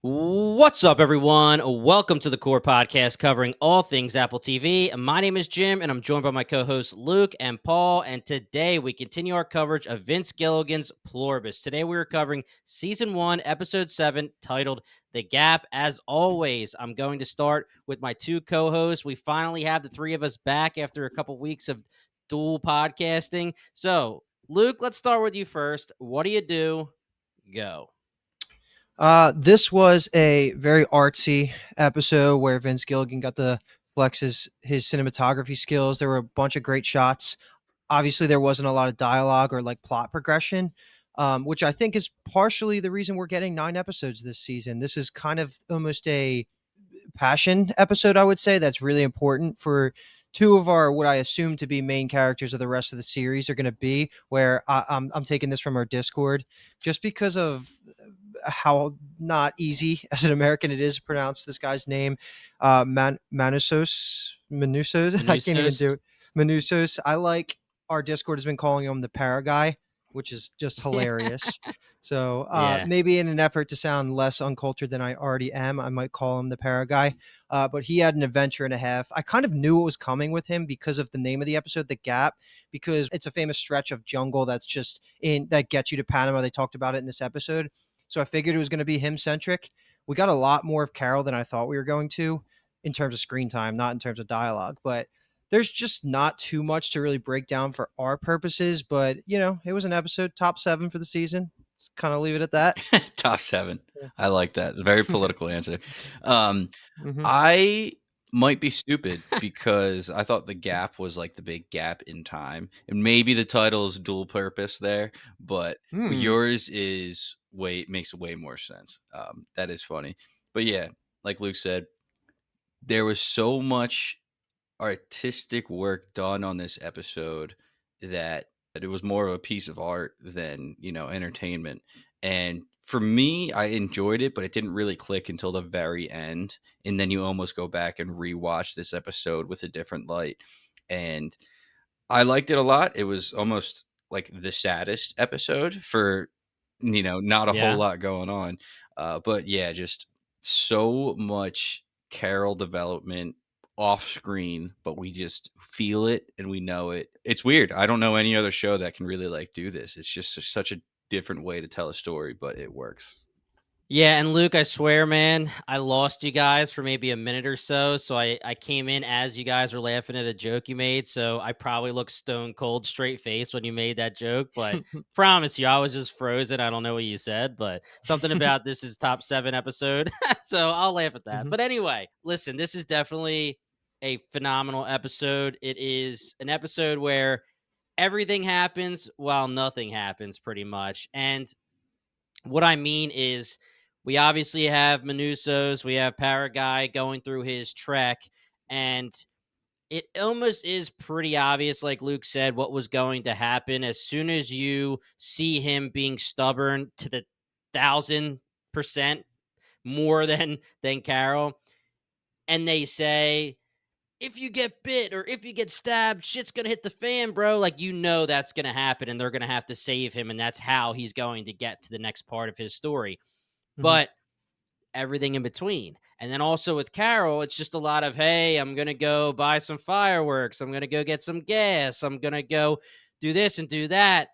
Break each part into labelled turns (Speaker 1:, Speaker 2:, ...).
Speaker 1: What's up, everyone? Welcome to the Core Podcast covering all things Apple TV. My name is Jim, and I'm joined by my co hosts Luke and Paul. And today we continue our coverage of Vince Gilligan's Pluribus. Today we are covering Season 1, Episode 7, titled The Gap. As always, I'm going to start with my two co hosts. We finally have the three of us back after a couple weeks of dual podcasting. So, Luke, let's start with you first. What do you do? Go.
Speaker 2: This was a very artsy episode where Vince Gilligan got to flex his cinematography skills. There were a bunch of great shots. Obviously, there wasn't a lot of dialogue or like plot progression, which I think is partially the reason we're getting 9 episodes this season. This is kind of almost a passion episode, I would say, that's really important for two of our what I assume to be main characters of the rest of the series are going to be. Where I'm taking this from our Discord, just because of how not easy as an American it is to pronounce this guy's name, Manusos. I can't even
Speaker 1: Manusos?
Speaker 2: do it. Manusos. I like our Discord has been calling him the para guy, which is just hilarious. So
Speaker 1: Yeah.
Speaker 2: maybe in an effort to sound less uncultured than I already am, I might call him the para guy. But he had an adventure and a half. I kind of knew what was coming with him because of the name of the episode, The Gap, because it's a famous stretch of jungle that's just in that gets you to Panama. They talked about it in this episode. So I figured it was going to be him centric. We got a lot more of Carol than I thought we were going to in terms of screen time, not in terms of dialogue. But there's just not too much to really break down for our purposes. But, it was an episode, top 7 for the season. Let's kind of leave it at that.
Speaker 3: Top 7.
Speaker 2: Yeah.
Speaker 3: I like that. Very political answer.
Speaker 2: hmm
Speaker 3: I might be stupid because I thought the gap was like the big gap in time, and maybe the title is dual purpose there, but
Speaker 2: Hmm.
Speaker 3: yours is makes way more sense. That is funny, but yeah, like Luke said, there was so much artistic work done on this episode that it was more of a piece of art than entertainment. And for me, I enjoyed it, but it didn't really click until the very end, and then you almost go back and rewatch this episode with a different light. And I liked it a lot. It was almost like the saddest episode for not a whole
Speaker 1: Yeah.
Speaker 3: lot going on. But yeah, just so much Carol development off screen, but we just feel it and we know it. It's weird. I don't know any other show that can really like do this. It's just such a different way to tell a story, but it works.
Speaker 1: Yeah, and Luke, I swear, man, I lost you guys for maybe a minute or so. So I came in as you guys were laughing at a joke you made. So I probably looked stone cold, straight faced when you made that joke. But promise you, I was just frozen. I don't know what you said, but something about this is top 7 episode. So I'll laugh at that.
Speaker 2: hmm
Speaker 1: But anyway, listen, this is definitely a phenomenal episode. It is an episode where everything happens while nothing happens, pretty much. And what I mean is, we obviously have Manusos, we have Paraguay going through his trek, and it almost is pretty obvious, like Luke said, what was going to happen as soon as you see him being stubborn to the 1,000% more than Carol, and they say, if you get bit or if you get stabbed, shit's gonna hit the fan, bro. Like, that's gonna happen, and they're gonna have to save him, and that's how he's going to get to the next part of his story.
Speaker 2: hmm
Speaker 1: But everything in between. And then also with Carol, it's just a lot of, hey, I'm going to go buy some fireworks. I'm going to go get some gas. I'm going to go do this and do that.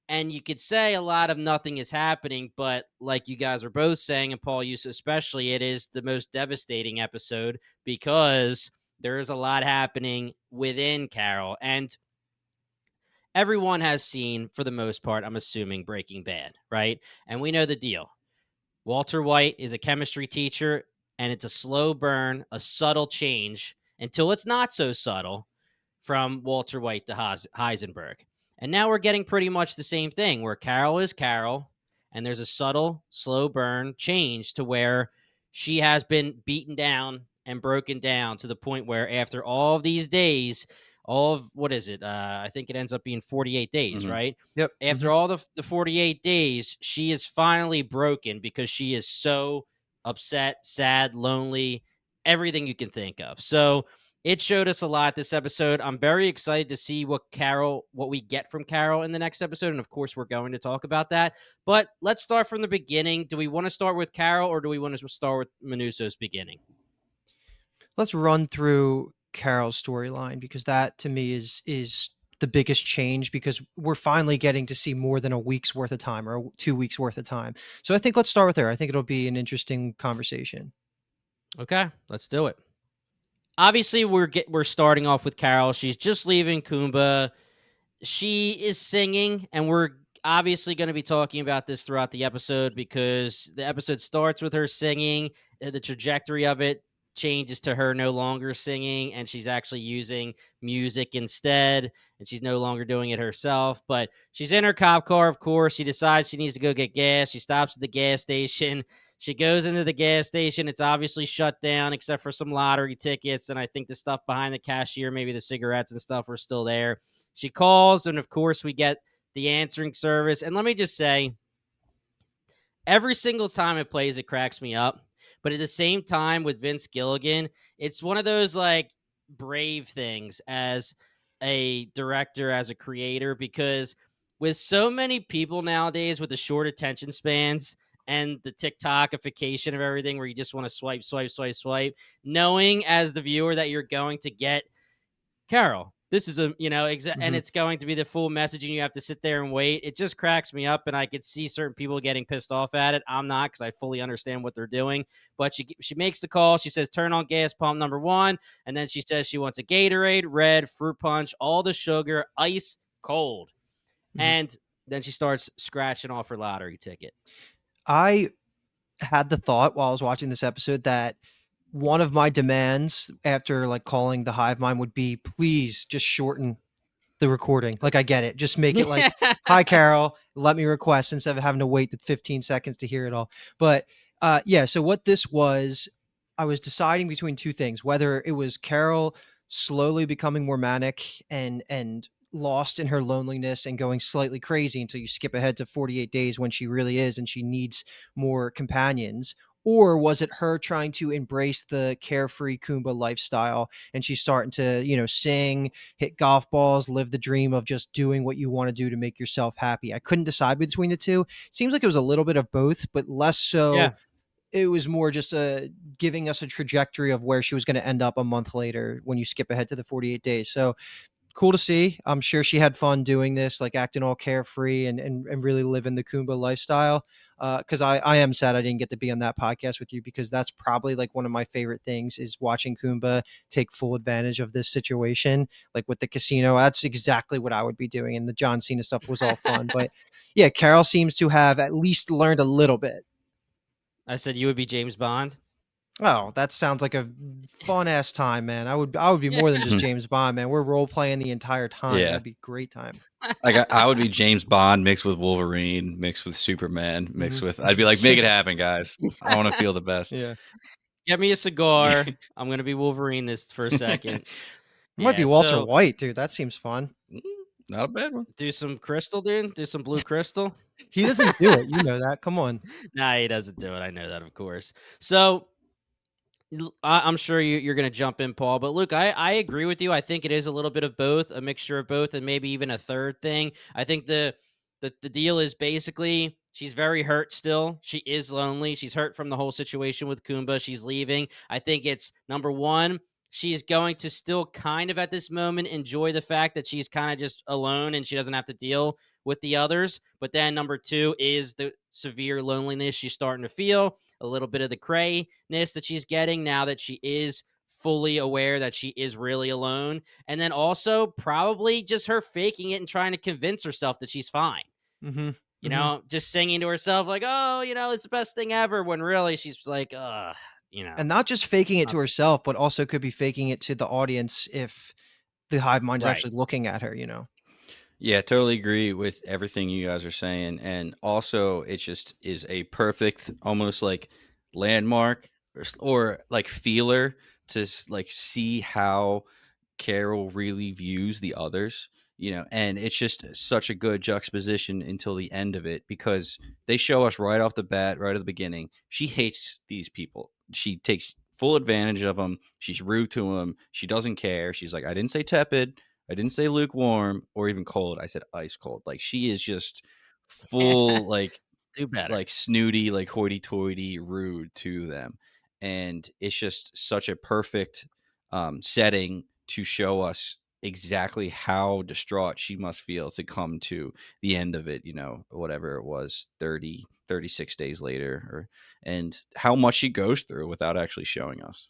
Speaker 1: And you could say a lot of nothing is happening, but like you guys are both saying, and Paul, you especially, it is the most devastating episode because there is a lot happening within Carol. And everyone has seen, for the most part, I'm assuming, Breaking Bad, right? And we know the deal. Walter White is a chemistry teacher, and it's a slow burn, a subtle change until it's not so subtle from Walter White to Heisenberg. And now we're getting pretty much the same thing where Carol is Carol, and there's a subtle, slow burn change to where she has been beaten down and broken down to the point where after all of these days, all of what is it? I think it ends up being 48 days,
Speaker 3: Hmm.
Speaker 1: right?
Speaker 2: Yep.
Speaker 1: After all the 48 days, she is finally broken because she is so upset, sad, lonely, everything you can think of. So It showed us a lot this episode. I'm very excited to see what we get from Carol in the next episode. And of course, we're going to talk about that. But let's start from the beginning. Do we want to start with Carol or do we want to start with Manusso's beginning?
Speaker 2: Let's run through Carol's storyline because that to me is the biggest change because we're finally getting to see more than a week's worth of time or 2 weeks worth of time. So I think let's start with her. I think it'll be an interesting conversation.
Speaker 1: Okay, let's do it. Obviously, we're starting off with Carol. She's just leaving Kumba. She is singing, and we're obviously going to be talking about this throughout the episode because the episode starts with her singing. The trajectory of it changes to her no longer singing, and she's actually using music instead, and she's no longer doing it herself. But she's in her cop car, of course. She decides she needs to go get gas. She stops at the gas station. She goes into the gas station. It's obviously shut down except for some lottery tickets, and I think the stuff behind the cashier, maybe the cigarettes and stuff, are still there. She calls, and of course, we get the answering service. And let me just say, every single time it plays, it cracks me up. But at the same time, with Vince Gilligan, it's one of those like brave things as a director, as a creator, because with so many people nowadays with the short attention spans and the TikTokification of everything, where you just want to swipe, swipe, swipe, swipe, knowing as the viewer that you're going to get Carol, this is and
Speaker 2: Mhm.
Speaker 1: it's going to be the full message, and you have to sit there and wait. It just cracks me up, and I could see certain people getting pissed off at it. I'm not because I fully understand what they're doing. But she makes the call. She says, "Turn on gas pump number one," and then she says she wants a Gatorade, red, fruit punch, all the sugar, ice cold,
Speaker 2: Mhm.
Speaker 1: and then she starts scratching off her lottery ticket.
Speaker 2: I had the thought while I was watching this episode that one of my demands after like calling the hive mind would be please just shorten the recording. Like I get it. Just make it like, "Hi Carol, let me request," instead of having to wait the 15 seconds to hear it all. But yeah, so what this was, I was deciding between two things, whether it was Carol slowly becoming more manic and lost in her loneliness and going slightly crazy until you skip ahead to 48 days when she really is and she needs more companions, or was it her trying to embrace the carefree Kumba lifestyle and she's starting to, sing, hit golf balls, live the dream of just doing what you want to do to make yourself happy. I couldn't decide between the two. It seems like it was a little bit of both, but less so.
Speaker 1: Yeah.
Speaker 2: It was more just giving us a trajectory of where she was going to end up a month later when you skip ahead to the 48 days. So cool to see. I'm sure she had fun doing this, like acting all carefree and really living the Kumba lifestyle. Because I am sad I didn't get to be on that podcast with you because that's probably like one of my favorite things is watching Kumba take full advantage of this situation, like with the casino. That's exactly what I would be doing. And the John Cena stuff was all fun, but yeah, Carol seems to have at least learned a little bit.
Speaker 1: I said you would be James Bond.
Speaker 2: Oh, that sounds like a fun ass time, man. I would be more than just James Bond, man. We're role playing the entire time.
Speaker 3: Yeah.
Speaker 2: That'd be a great time.
Speaker 3: Like I would be James Bond mixed with Wolverine, mixed with Superman, mixed
Speaker 2: Mhm.
Speaker 3: with. I'd be like, make it happen, guys. I want to feel the best.
Speaker 2: Yeah.
Speaker 1: Get me a cigar. I'm gonna be Wolverine this for a second.
Speaker 2: It might be
Speaker 1: Yeah,
Speaker 2: Walter
Speaker 1: so
Speaker 2: White, dude. That seems fun.
Speaker 3: Mm, not a bad one.
Speaker 1: do some crystal, dude. Do some blue crystal.
Speaker 2: He doesn't do it. You know that. Come on.
Speaker 1: Nah, he doesn't do it. I know that, of course. So I'm sure you're going to jump in, Paul. But Luke, I agree with you. I think it is a little bit of both, a mixture of both, and maybe even a third thing. I think the deal is basically she's very hurt still. She is lonely. She's hurt from the whole situation with Kumba. She's leaving. I think it's number one. She's going to still kind of at this moment enjoy the fact that she's kind of just alone and she doesn't have to deal with the others. But then number two is the severe loneliness she's starting to feel, a little bit of the crayness that she's getting now that she is fully aware that she is really alone. And then also probably just her faking it and trying to convince herself that she's fine.
Speaker 2: Mm-hmm. Mm-hmm.
Speaker 1: Just singing to herself like, "Oh, it's the best thing ever," when really she's like, you know,
Speaker 2: And not just faking it
Speaker 1: not
Speaker 2: to herself, but also could be faking it to the audience if the hive mind's
Speaker 1: right.
Speaker 2: actually looking at her.
Speaker 3: Yeah, totally agree with everything you guys are saying. And also, it just is a perfect, almost like landmark or like feeler to like see how Carol really views the others, and it's just such a good juxtaposition until the end of it because they show us right off the bat, right at the beginning, she hates these people. She takes full advantage of him. She's rude to him. She doesn't care. She's like, I didn't say tepid. I didn't say lukewarm or even cold. I said ice cold. Like she is just full
Speaker 1: Do better.
Speaker 3: like snooty, like hoity-toity, rude to them, and it's just such a perfect setting to show us exactly how distraught she must feel to come to the end of it, whatever it was, 36 days later, and how much she goes through without actually showing us.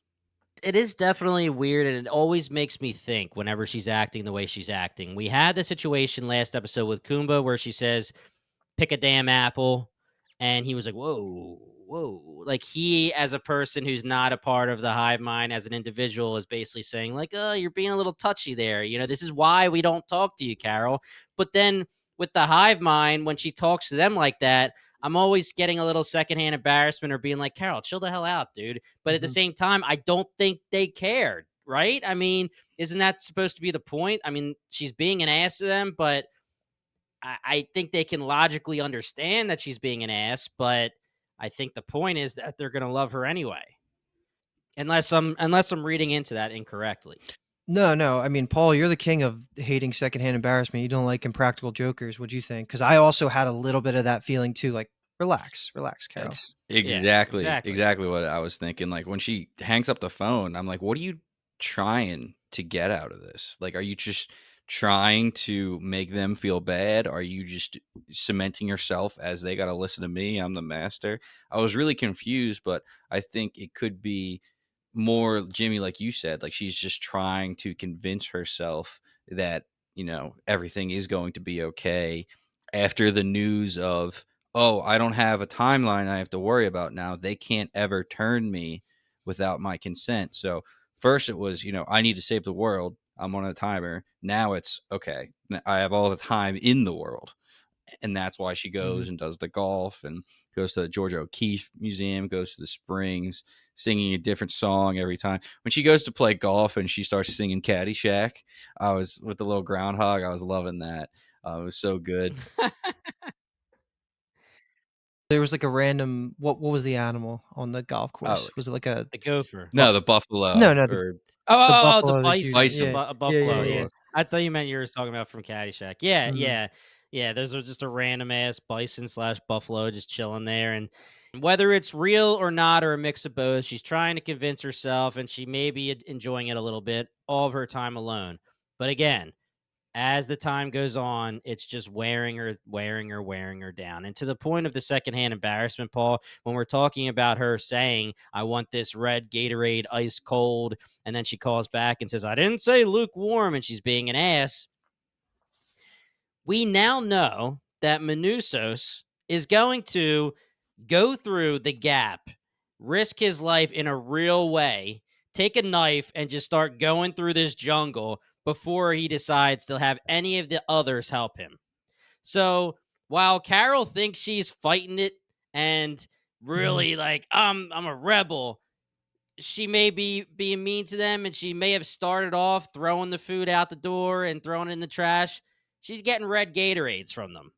Speaker 1: It is definitely weird, and it always makes me think whenever she's acting the way she's acting. We had the situation last episode with Kumba where she says, pick a damn apple. And he was like, whoa, whoa. Like he, as a person who's not a part of the hive mind as an individual, is basically saying, like, oh, you're being a little touchy there. This is why we don't talk to you, Carol. But then with the hive mind, when she talks to them like that, I'm always getting a little secondhand embarrassment or being like, Carol, chill the hell out, dude. But at the
Speaker 2: Mhm.
Speaker 1: same time, I don't think they cared, right? I mean, isn't that supposed to be the point? I mean, she's being an ass to them, but I think they can logically understand that she's being an ass, but I think the point is that they're gonna love her anyway. Unless I'm reading into that incorrectly.
Speaker 2: No. I mean, Paul, you're the king of hating secondhand embarrassment. You don't like Impractical Jokers. What'd you think? Because I also had a little bit of that feeling too. Like, relax, Carol.
Speaker 3: It's
Speaker 1: Yeah, exactly.
Speaker 3: exactly what I was thinking. Like when she hangs up the phone, I'm like, what are you trying to get out of this? Like, are you just trying to make them feel bad? Are you just cementing yourself as they got to listen to me? I'm the master. I was really confused, but I think it could be more Jimmy, like you said, like she's just trying to convince herself that, everything is going to be okay after the news of, oh, I don't have a timeline I have to worry about now. They can't ever turn me without my consent. So first it was, I need to save the world. I'm on a timer. Now it's okay. I have all the time in the world. And that's why she
Speaker 2: Mhm.
Speaker 3: goes and does the golf and goes to the Georgia O'Keeffe Museum, goes to the Springs, singing a different song every time. When she goes to play golf and she starts singing Caddyshack, I was with the little groundhog. I was loving that. It was so good.
Speaker 2: There was like a random what was the animal on the golf
Speaker 3: Oh,
Speaker 2: course? Was it like a
Speaker 1: The gopher.
Speaker 3: no, the buffalo
Speaker 2: no,
Speaker 3: or
Speaker 2: the
Speaker 1: The
Speaker 2: buffalo that you
Speaker 1: bison,
Speaker 3: bison.
Speaker 2: yeah,
Speaker 1: buffalo.
Speaker 3: That's what it
Speaker 2: yeah.
Speaker 1: Yeah,
Speaker 3: was.
Speaker 1: I thought you meant you were talking about from Caddyshack. Yeah,
Speaker 2: Mhm.
Speaker 1: yeah, yeah. Those are just a random ass bison slash buffalo just chilling there, and whether it's real or not, or a mix of both, she's trying to convince herself, and she may be enjoying it a little bit all of her time alone. But again, as the time goes on, it's just wearing her down. And to the point of the secondhand embarrassment, Paul, when we're talking about her saying, I want this red Gatorade ice cold, and then she calls back and says, I didn't say lukewarm, and she's being an ass. We now know that Manusos is going to go through the gap, risk his life in a real way, take a knife and just start going through this jungle before he decides to have any of the others help him. So while Carol thinks she's fighting it and
Speaker 2: Mhm.
Speaker 1: really like I'm a rebel, she may be being mean to them and she may have started off throwing the food out the door and throwing it in the trash. She's getting red Gatorades from them,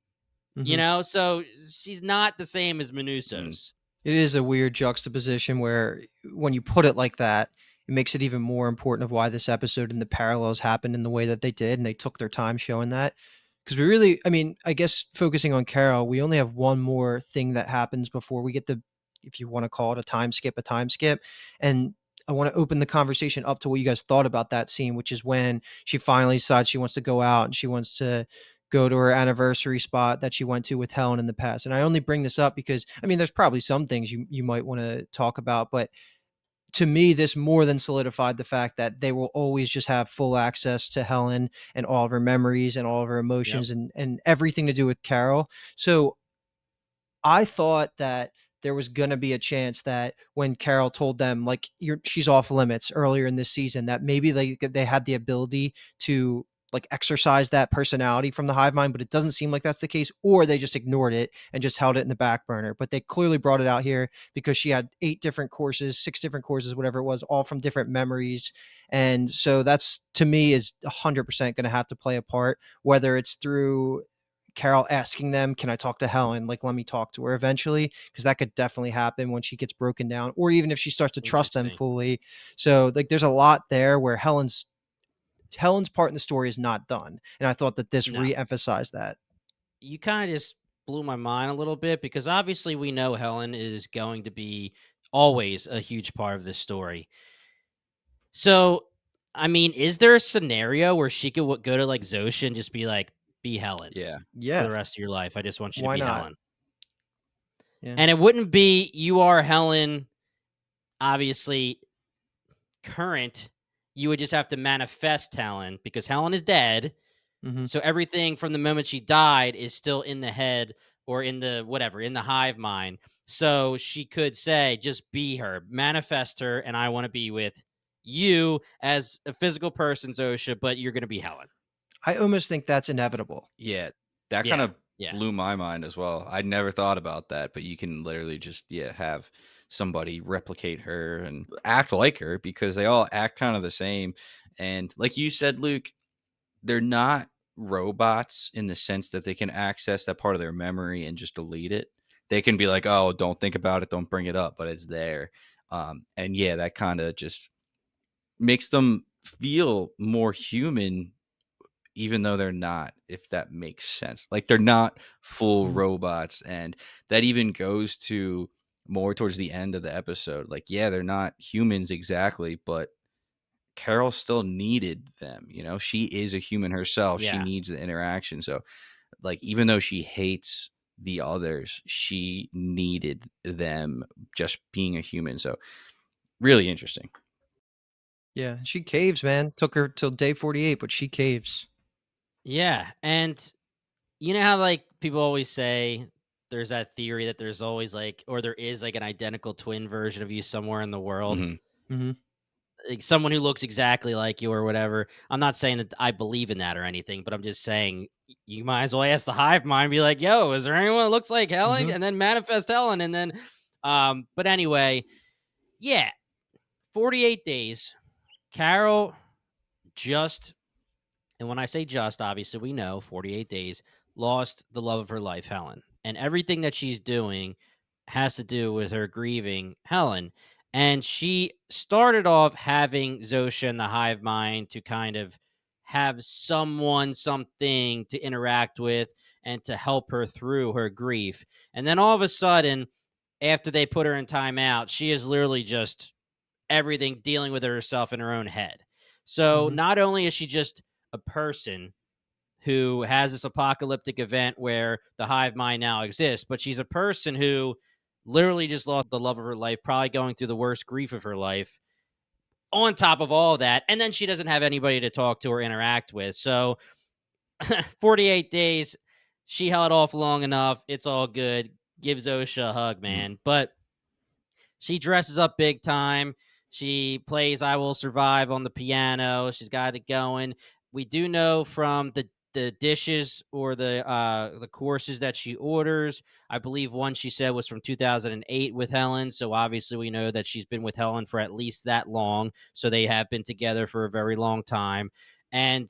Speaker 2: Mhm.
Speaker 1: so she's not the same as
Speaker 3: Mm.
Speaker 1: Manusos.
Speaker 2: It is a weird juxtaposition where when you put it like that, it makes it even more important of why this episode and the parallels happened in the way that they did, and they took their time showing that. Because we really, I mean, I guess focusing on Carol, we only have one more thing that happens before we get the, if you want to call it a time skip. And I want to open the conversation up to what you guys thought about that scene, which is when she finally decides she wants to go out and she wants to go to her anniversary spot that she went to with Helen in the past. And I only bring this up because I mean there's probably some things you might want to talk about, but to me this more than solidified the fact that they will always just have full access to Helen and all of her memories and all of her
Speaker 1: Yep.
Speaker 2: emotions and everything to do with Carol. So I thought that there was going to be a chance that when Carol told them like she's off limits earlier in this season that maybe they had the ability to like exercise that personality from the hive mind, but it doesn't seem like that's the case, or they just ignored it and just held it in the back burner. But they clearly brought it out here because she had 8 different courses, 6 different courses, whatever it was, all from different memories. And so that's to me is 100% going to have to play a part, whether it's through Carol asking them, "Can I talk to Helen? Like, let me talk to her eventually," because that could definitely happen when she gets broken down, or even if she starts to trust them
Speaker 1: Interesting.
Speaker 2: fully. So, like, there's a lot there where Helen's part in the story is not done, and I thought that this
Speaker 1: No.
Speaker 2: re-emphasized that.
Speaker 1: You kind of just blew my mind a little bit because obviously we know Helen is going to be always a huge part of this story. So, I mean, is there a scenario where she could go to like Zosha and just be like, be Helen
Speaker 3: Yeah.
Speaker 1: for the
Speaker 2: Yeah,
Speaker 1: rest of your life? I just want you to
Speaker 2: why
Speaker 1: be
Speaker 2: not?
Speaker 1: Helen.
Speaker 2: Yeah.
Speaker 1: And it wouldn't be you are Helen, obviously current. You would just have to manifest Helen because Helen is dead.
Speaker 2: Mhm.
Speaker 1: So everything from the moment she died is still in the head or in the whatever, in the hive mind. So she could say, just be her, manifest her, and I want to be with you as a physical person, Zosha, but you're going to be Helen.
Speaker 2: I almost think that's inevitable.
Speaker 3: Yeah. That kind
Speaker 1: Yeah.
Speaker 3: of
Speaker 1: Yeah.
Speaker 3: blew my mind as well. I never thought about that, but you can literally just have somebody replicate her and act like her because they all act kind of the same. And like you said, Luke, they're not robots in the sense that they can access that part of their memory and just delete it. They can be like, "Oh, don't think about it, don't bring it up," but it's there. And yeah, that kind of just makes them feel more human even though they're not, if that makes sense. Like they're not full
Speaker 2: Mhm.
Speaker 3: robots. And that even goes to more towards the end of the episode. Like, yeah, they're not humans exactly, but Carol still needed them. You know, she is a human herself. She
Speaker 1: Yeah.
Speaker 3: needs the interaction. So, like, even though she hates the others, she needed them just being a human. So, really interesting.
Speaker 2: Yeah, she caves, man. Took her till day 48, but she caves.
Speaker 1: Yeah. And you know how like people always say there's that theory that there's always like, or there is like an identical twin version of you somewhere in the world?
Speaker 3: Hmm.
Speaker 2: Mhm.
Speaker 1: Like someone who looks exactly like you or whatever. I'm not saying that I believe in that or anything, but I'm just saying you might as well ask the hive mind, be like, "Yo, is there anyone that looks like Helen?"
Speaker 2: Mhm.
Speaker 1: And then manifest Helen, and then, but anyway, yeah, 48 days. Carol just, and when I say just, obviously we know 48 days, lost the love of her life, Helen. And everything that she's doing has to do with her grieving Helen. And she started off having Zosha and the hive mind to kind of have someone, something to interact with and to help her through her grief. And then all of a sudden, after they put her in timeout, she is literally just everything dealing with herself in her own head. So
Speaker 2: Mhm.
Speaker 1: not only is she just a person who has this apocalyptic event where the hive mind now exists, but she's a person who literally just lost the love of her life, probably going through the worst grief of her life. On top of all that, and then she doesn't have anybody to talk to or interact with. So 48 days, she held off long enough. It's all good. Give Zosha a hug,
Speaker 3: Hmm.
Speaker 1: man. But she dresses up big time. She plays "I Will Survive" on the piano. She's got it going. We do know from the dishes or the courses that she orders. I believe one she said was from 2008 with Helen. So obviously we know that she's been with Helen for at least that long. So they have been together for a very long time. And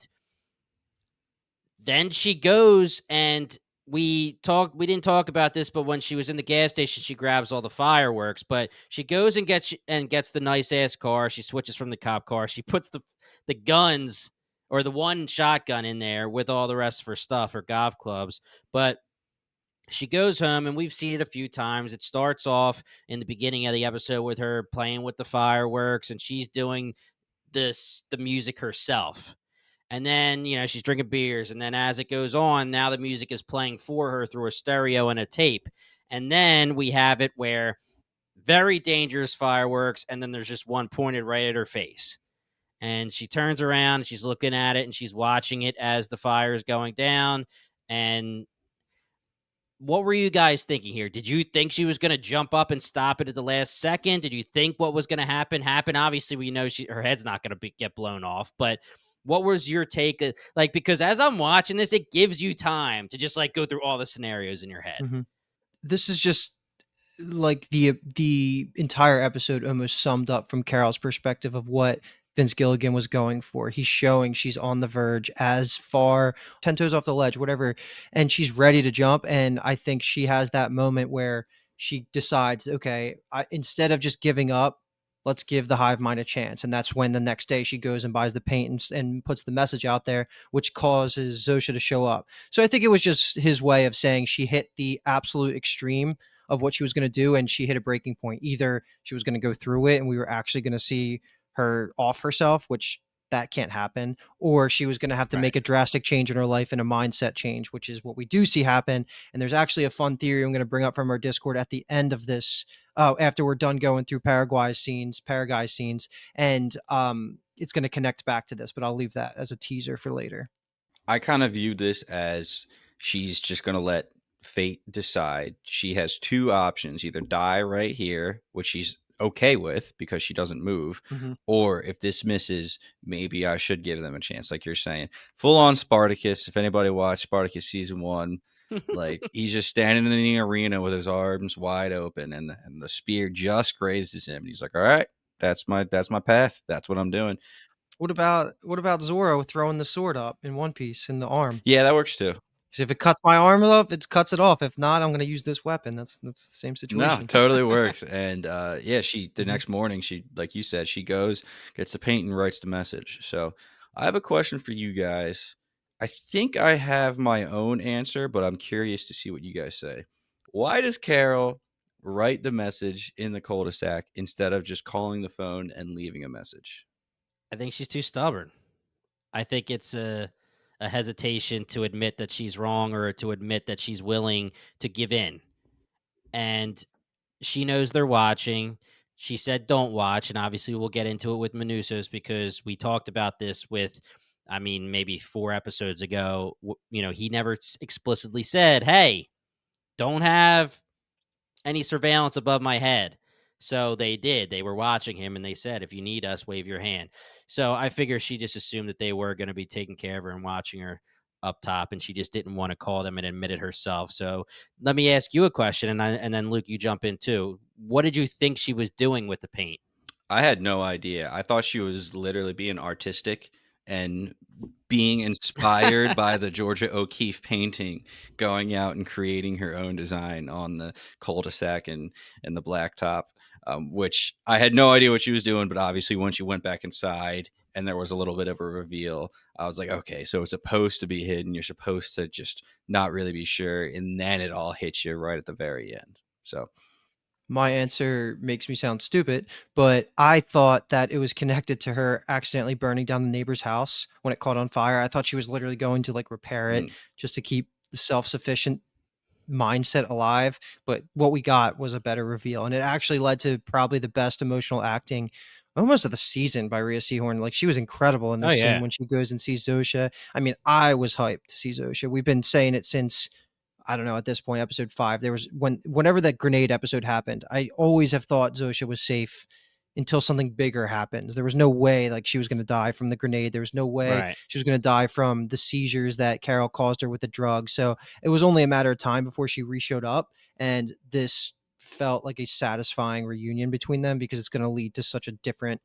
Speaker 1: then she goes and we didn't talk about this, but when she was in the gas station she grabs all the fireworks, but she goes and gets the nice ass car. She switches from the cop car. She puts the guns or the one shotgun in there with all the rest of her stuff, her golf clubs. But she goes home and we've seen it a few times. It starts off in the beginning of the episode with her playing with the fireworks and she's doing the music herself, and then, she's drinking beers. And then as it goes on, now the music is playing for her through a stereo and a tape. And then we have it where very dangerous fireworks. And then there's just one pointed right at her face. And she turns around, she's looking at it and she's watching it as the fire is going down. And what were you guys thinking here? Did you think she was going to jump up and stop it at the last second? Did you think what was going to happen? Obviously, we know her head's not going to get blown off, but what was your take? Like, because as I'm watching this, it gives you time to just like go through all the scenarios in your head.
Speaker 2: Mhm. This is just like the entire episode almost summed up from Carol's perspective of what Vince Gilligan was going for. He's showing she's on the verge, as far 10 toes off the ledge, whatever, and she's ready to jump. And I think she has that moment where she decides, okay, instead of just giving up, let's give the hive mind a chance. And that's when the next day she goes and buys the paint and puts the message out there, which causes Zosha to show up. So I think it was just his way of saying she hit the absolute extreme of what she was going to do, and she hit a breaking point. Either she was going to go through it and we were actually going to see her off herself, which that can't happen, or she was going to have to
Speaker 1: Right.
Speaker 2: make a drastic change in her life and a mindset change, which is what we do see happen. And there's actually a fun theory I'm going to bring up from our Discord at the end of this, after we're done going through Paraguay scenes, and it's going to connect back to this, but I'll leave that as a teaser for later.
Speaker 3: I kind of view this as she's just going to let fate decide. She has two options: either die right here, which she's okay with because she doesn't move,
Speaker 2: Mm-hmm.
Speaker 3: or if this misses, maybe I should give them a chance, like you're saying. Full on Spartacus. If anybody watched Spartacus season 1, like he's just standing in the arena with his arms wide open, and the spear just grazes him. And he's like, "All right, that's my path. That's what I'm doing."
Speaker 2: What about Zoro throwing the sword up in One Piece in the arm?
Speaker 3: Yeah, that works too.
Speaker 2: Because if it cuts my arm off, it cuts it off. If not, I'm going to use this weapon. That's the same
Speaker 3: No,
Speaker 2: situation.
Speaker 3: totally works. And yeah, she the
Speaker 2: Mhm.
Speaker 3: next morning, she, like you said, she goes, gets the paint and writes the message. So I have a question for you guys. I think I have my own answer, but I'm curious to see what you guys say. Why does Carol write the message in the cul-de-sac instead of just calling the phone and leaving a message?
Speaker 1: I think she's too stubborn. I think it's a hesitation to admit that she's wrong or to admit that she's willing to give in. And she knows they're watching. She said don't watch, and obviously we'll get into it with Manusos because we talked about this with, I mean, maybe 4 episodes ago. He never explicitly said, "Hey, don't have any surveillance above my head." So they did. They were watching him and they said, "If you need us, wave your hand." So I figure she just assumed that they were going to be taking care of her and watching her up top, and she just didn't want to call them and admit it herself. So let me ask you a question, and then Luke, you jump in too. What did you think she was doing with the paint?
Speaker 3: I had no idea. I thought she was literally being artistic and being inspired by the Georgia O'Keeffe painting, going out and creating her own design on the cul-de-sac and the blacktop, which I had no idea what she was doing. But obviously, once you went back inside and there was a little bit of a reveal, I was like, okay, so it's supposed to be hidden. You're supposed to just not really be sure, and then it all hits you right at the very end. So
Speaker 2: My answer makes me sound stupid, but I thought that it was connected to her accidentally burning down the neighbor's house when it caught on fire. I thought she was literally going to like repair it
Speaker 3: mm,
Speaker 2: just to keep the self-sufficient mindset alive, but what we got was a better reveal, and it actually led to probably the best emotional acting almost of the season by Rhea Seehorn. Like, she was incredible in
Speaker 1: Oh
Speaker 2: this scene
Speaker 1: yeah,
Speaker 2: when she goes and sees Zosha. I mean, I was hyped to see Zosha. We've been saying it since, I don't know, at this point, episode 5. There was whenever that grenade episode happened, I always have thought Zosha was safe until something bigger happens. There was no way like she was going to die from the grenade. There was no way
Speaker 1: right.
Speaker 2: she was going to die from the seizures that Carol caused her with the drug. So it was only a matter of time before she re-showed up, and this felt like a satisfying reunion between them because it's going to lead to such a different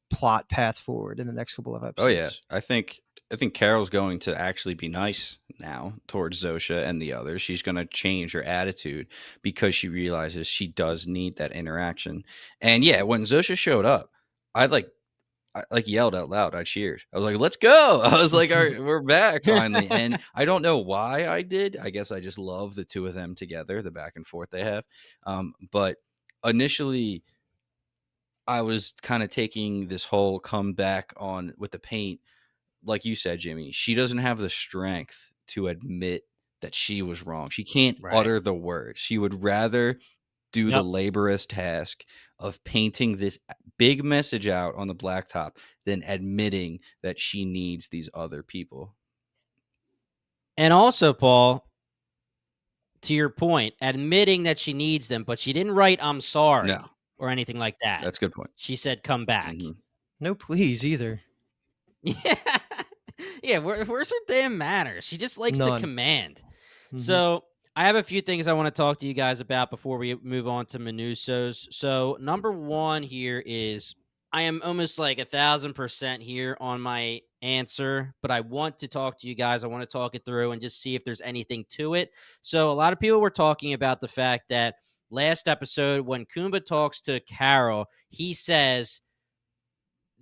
Speaker 2: plot path forward in the next couple of
Speaker 3: oh yeah,
Speaker 2: episodes.
Speaker 3: I think Carol's going to actually be nice now towards Zosha and the others. She's going to change her attitude because she realizes she does need that interaction. And yeah, when Zosha showed up, I like I yelled out loud. I cheered. I was like, "Let's go!" I was like, "All right, we're back finally." And I don't know why I did. I guess I just love the two of them together, the back and forth they have. But initially, I was kind of taking this whole comeback on with the paint, like you said, Jimmy. She doesn't have the strength to admit that she was wrong. She can't
Speaker 1: Right.
Speaker 3: utter the words. She would rather do the
Speaker 1: Yep.
Speaker 3: laborious task of painting this big message out on the blacktop than admitting that she needs these other people.
Speaker 1: And also, Paul, to your point, admitting that she needs them, but she didn't write "I'm
Speaker 3: No,
Speaker 1: sorry" or anything like that.
Speaker 3: that's a good point.
Speaker 1: She said, "Come back."
Speaker 3: Hmm.
Speaker 2: No, please either.
Speaker 1: Yeah. Yeah, where's her damn manners? She just likes to
Speaker 2: None.
Speaker 1: command.
Speaker 2: Hmm.
Speaker 1: So, I have a few things I wanna talk to you guys about before we move on to Manusos. So, number 1 here is I am almost like 1,000% here on my answer, but I want to talk to you guys. I want to talk it through and just see if there's anything to it. So, a lot of people were talking about the fact that last episode, when Kumba talks to Carol, he says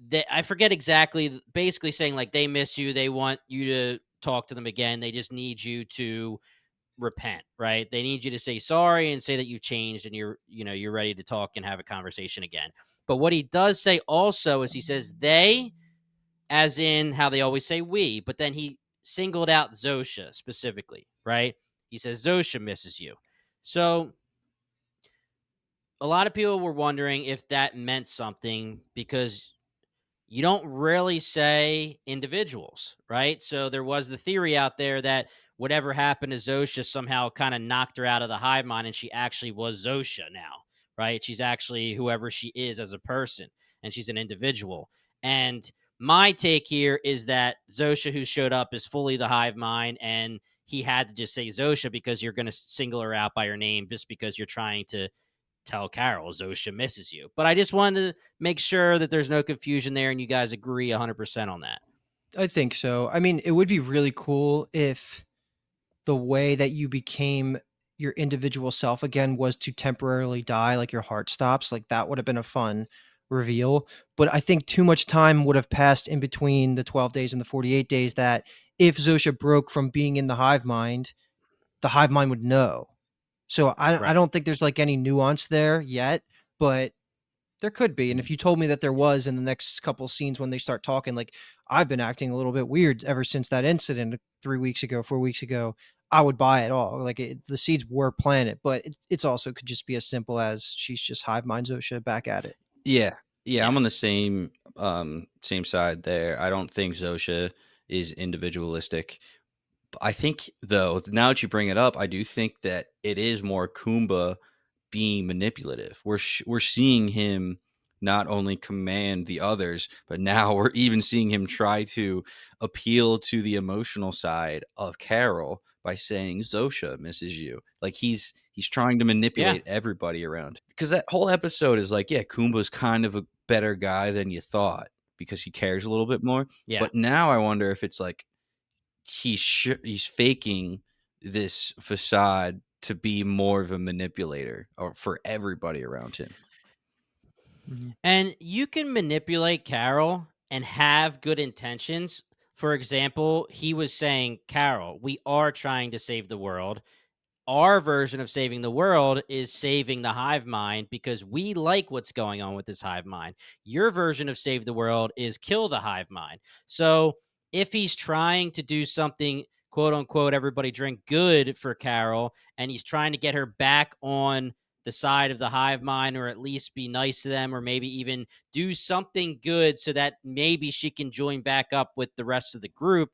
Speaker 1: that I forget exactly, basically saying like they miss you, they want you to talk to them again, they just need you to repent, right? They need you to say sorry and say that you've changed and you're ready to talk and have a conversation again. But what he does say also is he says they, as in how they always say we, but then he singled out Zosha specifically, right? He says Zosha misses you. So a lot of people were wondering if that meant something because you don't really say individuals, right? So there was the theory out there that whatever happened to Zosha somehow kind of knocked her out of the hive mind and she actually was Zosha now, right? She's actually whoever she is as a person and she's an individual. And my take here is that Zosha, who showed up, is fully the hive mind and he had to just say Zosha because you're going to single her out by her name just because you're trying to tell Carol Zosha misses you. But I just wanted to make sure that there's no confusion there and you guys agree 100% on that.
Speaker 2: I think so. I mean, it would be really cool if the way that you became your individual self again was to temporarily die, like your heart stops. Like that would have been a fun reveal. But I think too much time would have passed in between the 12 days and the 48 days that if Zosha broke from being in the hive mind would know. So I
Speaker 1: Right.
Speaker 2: don't think there's like any nuance there yet, but there could be. And if you told me that there was in the next couple scenes when they start talking, like I've been acting a little bit weird ever since that incident 3 weeks ago, 4 weeks ago, I would buy it all. Like the seeds were planted, but it's also could just be as simple as she's just hive mind Zosha back at it.
Speaker 3: Yeah. Yeah, I'm
Speaker 1: Yeah.
Speaker 3: on the same side there. I don't think Zosha is individualistic. I think though, now that you bring it up, I do think that it is more Kumba being manipulative. We're seeing him not only command the others, but now we're even seeing him try to appeal to the emotional side of Carol by saying Zosha misses you. Like he's trying to
Speaker 1: Yeah.
Speaker 3: manipulate everybody around. Because that whole episode is like, yeah, Kumba's kind of a better guy than you thought because he cares a little bit more.
Speaker 1: Yeah.
Speaker 3: But now I wonder if it's like he's faking this facade to be more of a manipulator or for everybody around him.
Speaker 2: Mhm.
Speaker 1: And you can manipulate Carol and have good intentions. For example, he was saying, Carol, we are trying to save the world. Our version of saving the world is saving the hive mind because we like what's going on with this hive mind. Your version of save the world is kill the hive mind. So if he's trying to do something, quote unquote, everybody drink good for Carol, and he's trying to get her back on the side of the hive mind, or at least be nice to them, or maybe even do something good so that maybe she can join back up with the rest of the group,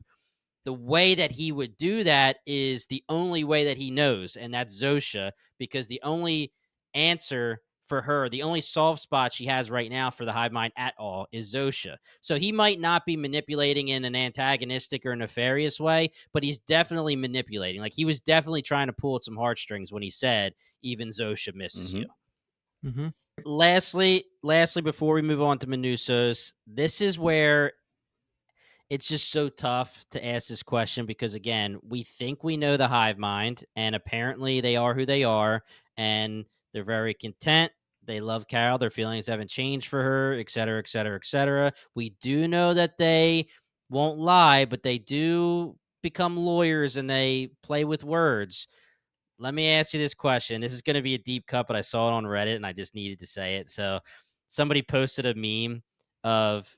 Speaker 1: the way that he would do that is the only way that he knows, and that's Zosha, because the only answer for her, the only soft spot she has right now for the hive mind at all is Zosha. So he might not be manipulating in an antagonistic or nefarious way, but he's definitely manipulating. Like he was definitely trying to pull at some heartstrings when he said, even Zosha misses you.
Speaker 3: Mhm.
Speaker 2: Mhm.
Speaker 1: Lastly, before we move on to Manusos, this is where it's just so tough to ask this question because again, we think we know the hive mind and apparently they are who they are and they're very content. They love Carol. Their feelings haven't changed for her, et cetera, et cetera, et cetera. We do know that they won't lie, but they do become lawyers and they play with words. Let me ask you this question. This is going to be a deep cut, but I saw it on Reddit and I just needed to say it. So somebody posted a meme of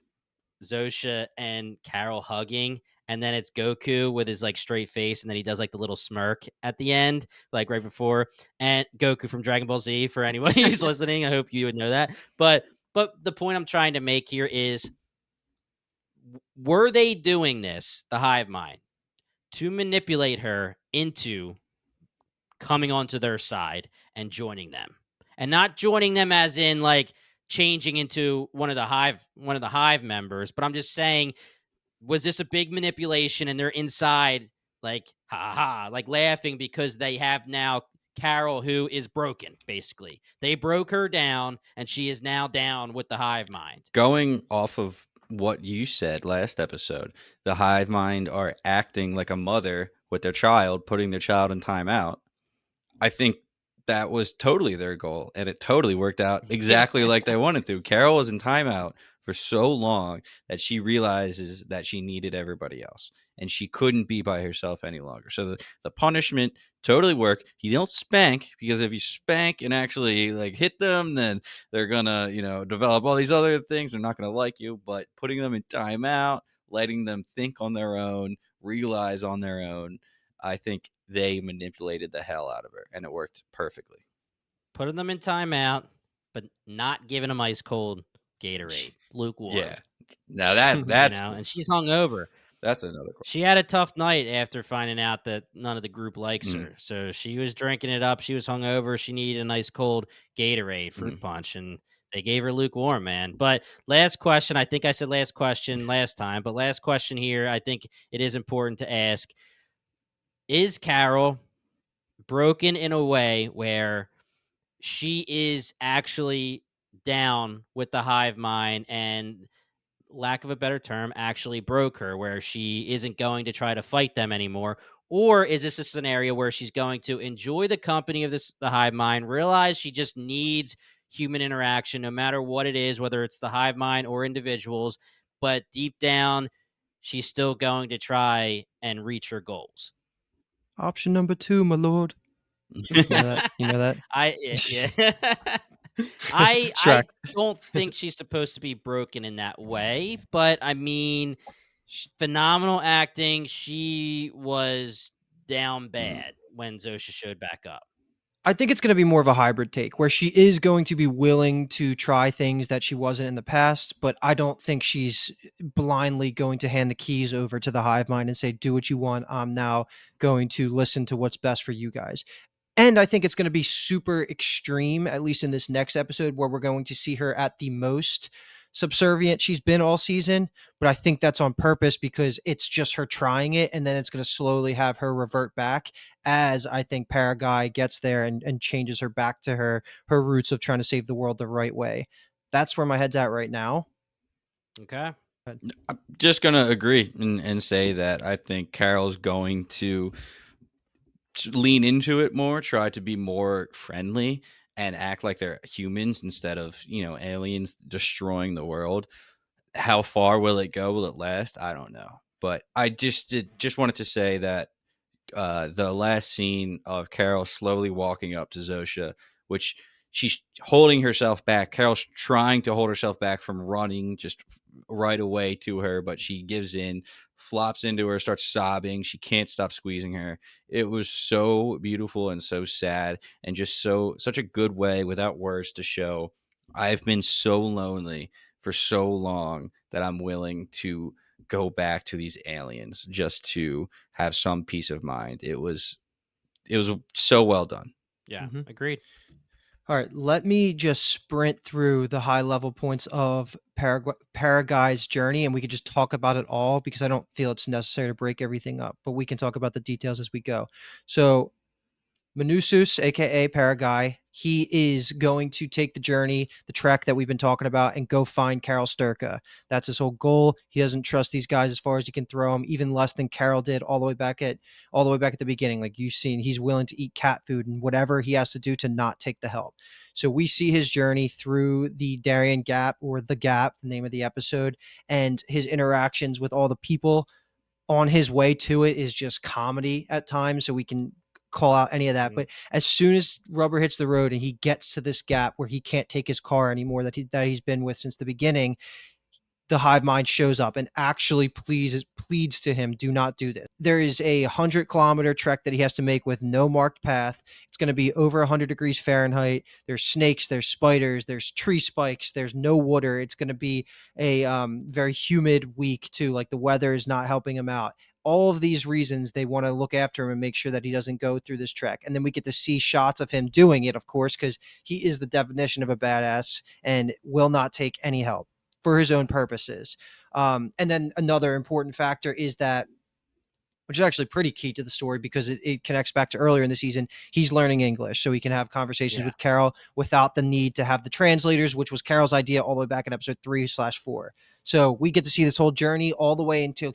Speaker 1: Zosha and Carol hugging, and then it's Goku with his like straight face, and then he does like the little smirk at the end, like right before. And Goku from Dragon Ball Z, for anyone who's listening, I hope you would know that. But the point I'm trying to make here is, were they doing this, the hive mind, to manipulate her into coming onto their side and joining them? And not joining them as in like changing into one of the hive members, but I'm just saying, was this a big manipulation and they're inside like ha ha like laughing because they have now Carol, who is broken, basically. They broke her down, and she is now down with the hive mind.
Speaker 3: Going off of what you said last episode, the hive mind are acting like a mother with their child, putting their child in timeout. I think that was totally their goal, and it totally worked out
Speaker 1: Yeah.
Speaker 3: exactly like they wanted to. Carol was in timeout for so long that she realizes that she needed everybody else, and she couldn't be by herself any longer. So the punishment totally worked. You don't spank, because if you spank and actually like hit them, then they're gonna, develop all these other things. They're not gonna like you. But putting them in timeout, letting them think on their own, realize on their own, I think they manipulated the hell out of her, and it worked perfectly.
Speaker 1: Putting them in timeout, but not giving them ice cold Gatorade,
Speaker 3: Yeah.
Speaker 1: lukewarm.
Speaker 3: Now that's
Speaker 1: And she's hungover.
Speaker 3: that's another question.
Speaker 1: She had a tough night after finding out that none of the group likes
Speaker 3: Mm,
Speaker 1: her. So she was drinking it up. She was hungover. She needed a nice cold Gatorade, fruit
Speaker 3: mm.
Speaker 1: punch, and they gave her lukewarm, man. But last question, I think I said last question last time, but last question here, I think it is important to ask. Is Carol broken in a way where she is actually down with the hive mind and, lack of a better term, actually broke her, where she isn't going to try to fight them anymore? Or is this a scenario where she's going to enjoy the company of the hive mind, realize she just needs human interaction, no matter what it is, whether it's the hive mind or individuals, but deep down, she's still going to try and reach her goals?
Speaker 2: Option number 2, my lord. You know that? You know that?
Speaker 1: Yeah. I
Speaker 2: Shrek.
Speaker 1: don't think she's supposed to be broken in that way, but I mean, phenomenal acting. She was down
Speaker 3: Mm.
Speaker 1: bad when Zosha showed back up.
Speaker 2: I think it's going to be more of a hybrid take where she is going to be willing to try things that she wasn't in the past, but I don't think she's blindly going to hand the keys over to the hive mind and say, do what you want. I'm now going to listen to what's best for you guys. And I think it's going to be super extreme, at least in this next episode, where we're going to see her at the most subservient she's been all season. But I think that's on purpose because it's just her trying it. And then it's going to slowly have her revert back as I think Paraguay gets there and changes her back to her roots of trying to save the world the right way. That's where my head's at right now.
Speaker 1: Okay.
Speaker 3: I'm just gonna agree and say that I think Carol's going to lean into it more, try to be more friendly, and act like they're humans instead of aliens destroying the world. How far will it go? Will it last? I don't know. But I just wanted to say that the last scene of Carol slowly walking up to Zosha, which she's holding herself back. Carol's trying to hold herself back from running just right away to her, but she gives in, flops into her, starts sobbing. She can't stop squeezing her. It was so beautiful and so sad, and just such a good way without words to show I've been so lonely for so long that I'm willing to go back to these aliens just to have some peace of mind. It was so well done.
Speaker 1: Yeah.
Speaker 2: Mhm.
Speaker 1: Agreed.
Speaker 2: All right, let me just sprint through the high level points of Paraguy's journey, and we could just talk about it all because I don't feel it's necessary to break everything up, but we can talk about the details as we go. So, Manusus, aka Paraguay, he is going to take the journey, the trek that we've been talking about, and go find Carol Sturka. That's his whole goal. He doesn't trust these guys as far as he can throw them, even less than Carol did all the way back at the beginning. Like you've seen, he's willing to eat cat food and whatever he has to do to not take the help. So we see his journey through the Darien Gap, or the Gap, the name of the episode, and his interactions with all the people on his way to it is just comedy at times, so we can call out any of that.
Speaker 1: Mhm.
Speaker 2: But as soon as rubber hits the road and he gets to this gap where he can't take his car anymore that he's been with since the beginning, the hive mind shows up and actually pleads to him, do not do this. There is a 100-kilometer trek that he has to make with no marked path. It's going to be over 100 degrees Fahrenheit. There's snakes, there's spiders, there's tree spikes, there's no water. It's going to be a very humid week too. Like the weather is not helping him out. All of these reasons, they want to look after him and make sure that he doesn't go through this trek. And then we get to see shots of him doing it, of course, because he is the definition of a badass and will not take any help for his own purposes. And then another important factor is that which is actually pretty key to the story because it connects back to earlier in the season. He's learning English so he can have conversations
Speaker 1: Yeah.
Speaker 2: with Carol without the need to have the translators, which was Carol's idea all the way back in episode 3/4. So we get to see this whole journey all the way until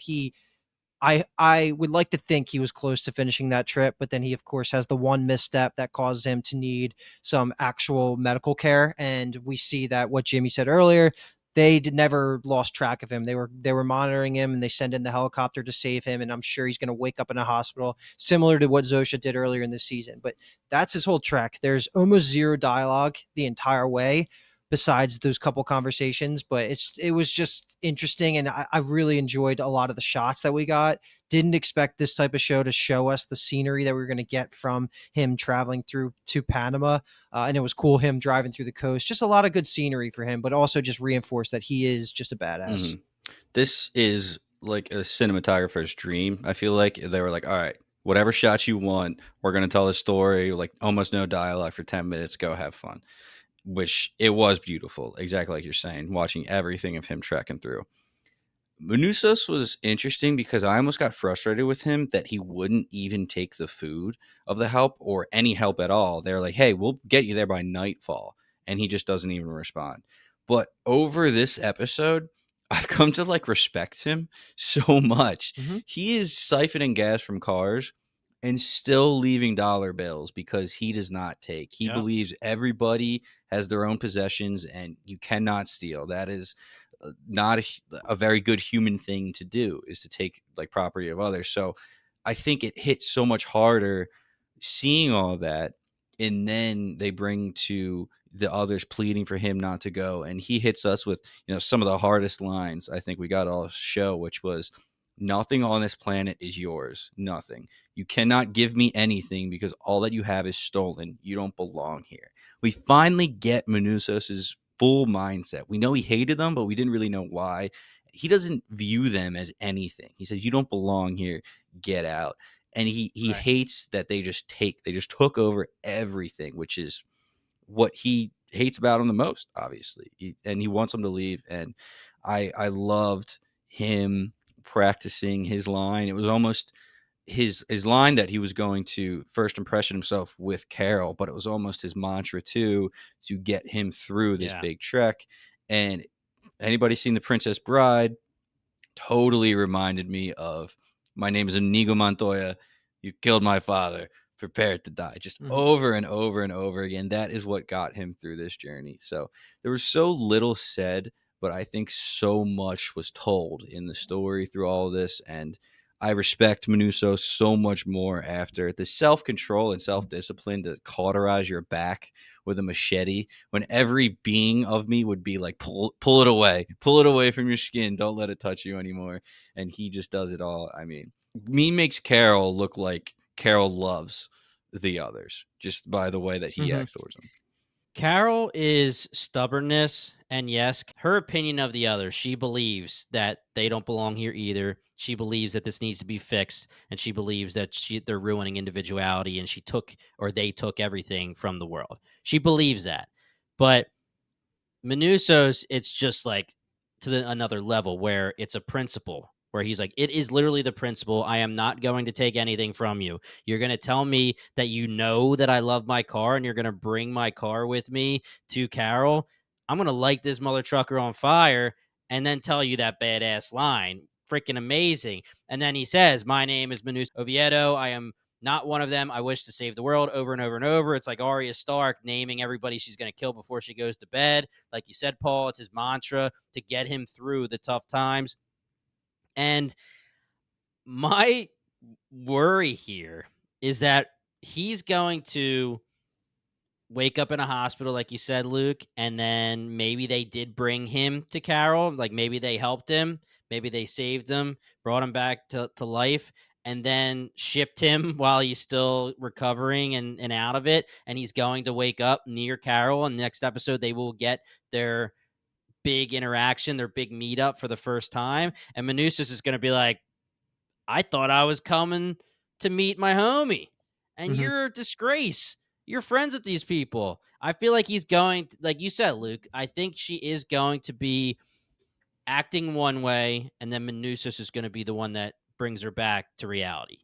Speaker 2: I would like to think he was close to finishing that trip, but then he, of course, has the one misstep that causes him to need some actual medical care. And we see that what Jimmy said earlier, they never lost track of him. They were monitoring him, and they send in the helicopter to save him. And I'm sure he's going to wake up in a hospital, similar to what Zosha did earlier in the season. But that's his whole trek. There's almost zero dialogue the entire way, besides those couple conversations, but it was just interesting, and I really enjoyed a lot of the shots that we got. Didn't expect this type of show to show us the scenery that we were going to get from him traveling through to Panama, and it was cool him driving through the coast. Just a lot of good scenery for him, but also just reinforced that he is just a badass.
Speaker 3: Mhm. This is like a cinematographer's dream. I feel like they were like, all right, whatever shots you want, we're going to tell the story, like almost no dialogue for 10 minutes, go have fun. Which it was beautiful, exactly like you're saying, watching everything of him trekking through. Manusos was interesting because I almost got frustrated with him that he wouldn't even take the food of the help or any help at all. They're like, hey, we'll get you there by nightfall. And he just doesn't even respond. But over this episode, I've come to like respect him so much.
Speaker 2: Mm-hmm.
Speaker 3: He is siphoning gas from cars and still leaving dollar bills because he does not take. He
Speaker 1: Yeah.
Speaker 3: believes everybody has their own possessions and you cannot steal. That is not a very good human thing to do, is to take like property of others. So I think it hits so much harder seeing all that, and then they bring to the others pleading for him not to go, and he hits us with some of the hardest lines I think we got all show, which was, nothing on this planet is yours. Nothing. You cannot give me anything because all that you have is stolen. You don't belong here. We finally get Manusos's full mindset. We know he hated them, but we didn't really know why. He doesn't view them as anything. He says, you don't belong here. Get out. And he
Speaker 1: Right.
Speaker 3: hates that they just took over everything, which is what he hates about him the most, obviously. And he wants them to leave. And I loved him practicing his line. It was almost his line that he was going to first impression himself with Carol, but it was almost his mantra too, to get him through this
Speaker 1: Yeah.
Speaker 3: big trek. And anybody seen The Princess Bride, totally reminded me of, my name is Inigo Montoya, you killed my father, prepare to die, just
Speaker 2: Mm-hmm.
Speaker 3: over and over and over again. That is what got him through this journey. So there was so little said, but I think so much was told in the story through all of this. And I respect Manuso so much more after the self-control and self-discipline to cauterize your back with a machete, when every being of me would be like, pull it away from your skin, don't let it touch you anymore. And he just does it all. I mean, me makes Carol look like Carol loves the others just by the way that he
Speaker 2: Mm-hmm.
Speaker 3: acts towards them.
Speaker 1: Carol is stubbornness, and yes, her opinion of the others. She believes that they don't belong here either. She believes that this needs to be fixed, and she believes that they're ruining individuality, and they took everything from the world. She believes that, but Manuso's, it's just like to another level where it's a principle where he's like, it is literally the principle. I am not going to take anything from you. You're going to tell me that you know that I love my car and you're going to bring my car with me to Carol. I'm going to light this mother trucker on fire and then tell you that badass line. Freaking amazing. And then he says, my name is Manus Oviedo. I am not one of them. I wish to save the world, over and over and over. It's like Arya Stark naming everybody she's going to kill before she goes to bed. Like you said, Paul, it's his mantra to get him through the tough times. And my worry here is that he's going to wake up in a hospital, like you said, Luke, and then maybe they did bring him to Carol. Like maybe they helped him, maybe they saved him, brought him back to life, and then shipped him while he's still recovering and out of it. And he's going to wake up near Carol. And next episode, they will get their big interaction, their big meetup for the first time. And Manusis is going to be like, I thought I was coming to meet my homie, and
Speaker 2: Mm-hmm.
Speaker 1: you're a disgrace. You're friends with these people. I feel like he's going, like you said, Luke, I think she is going to be acting one way, and then Manusis is going to be the one that brings her back to reality.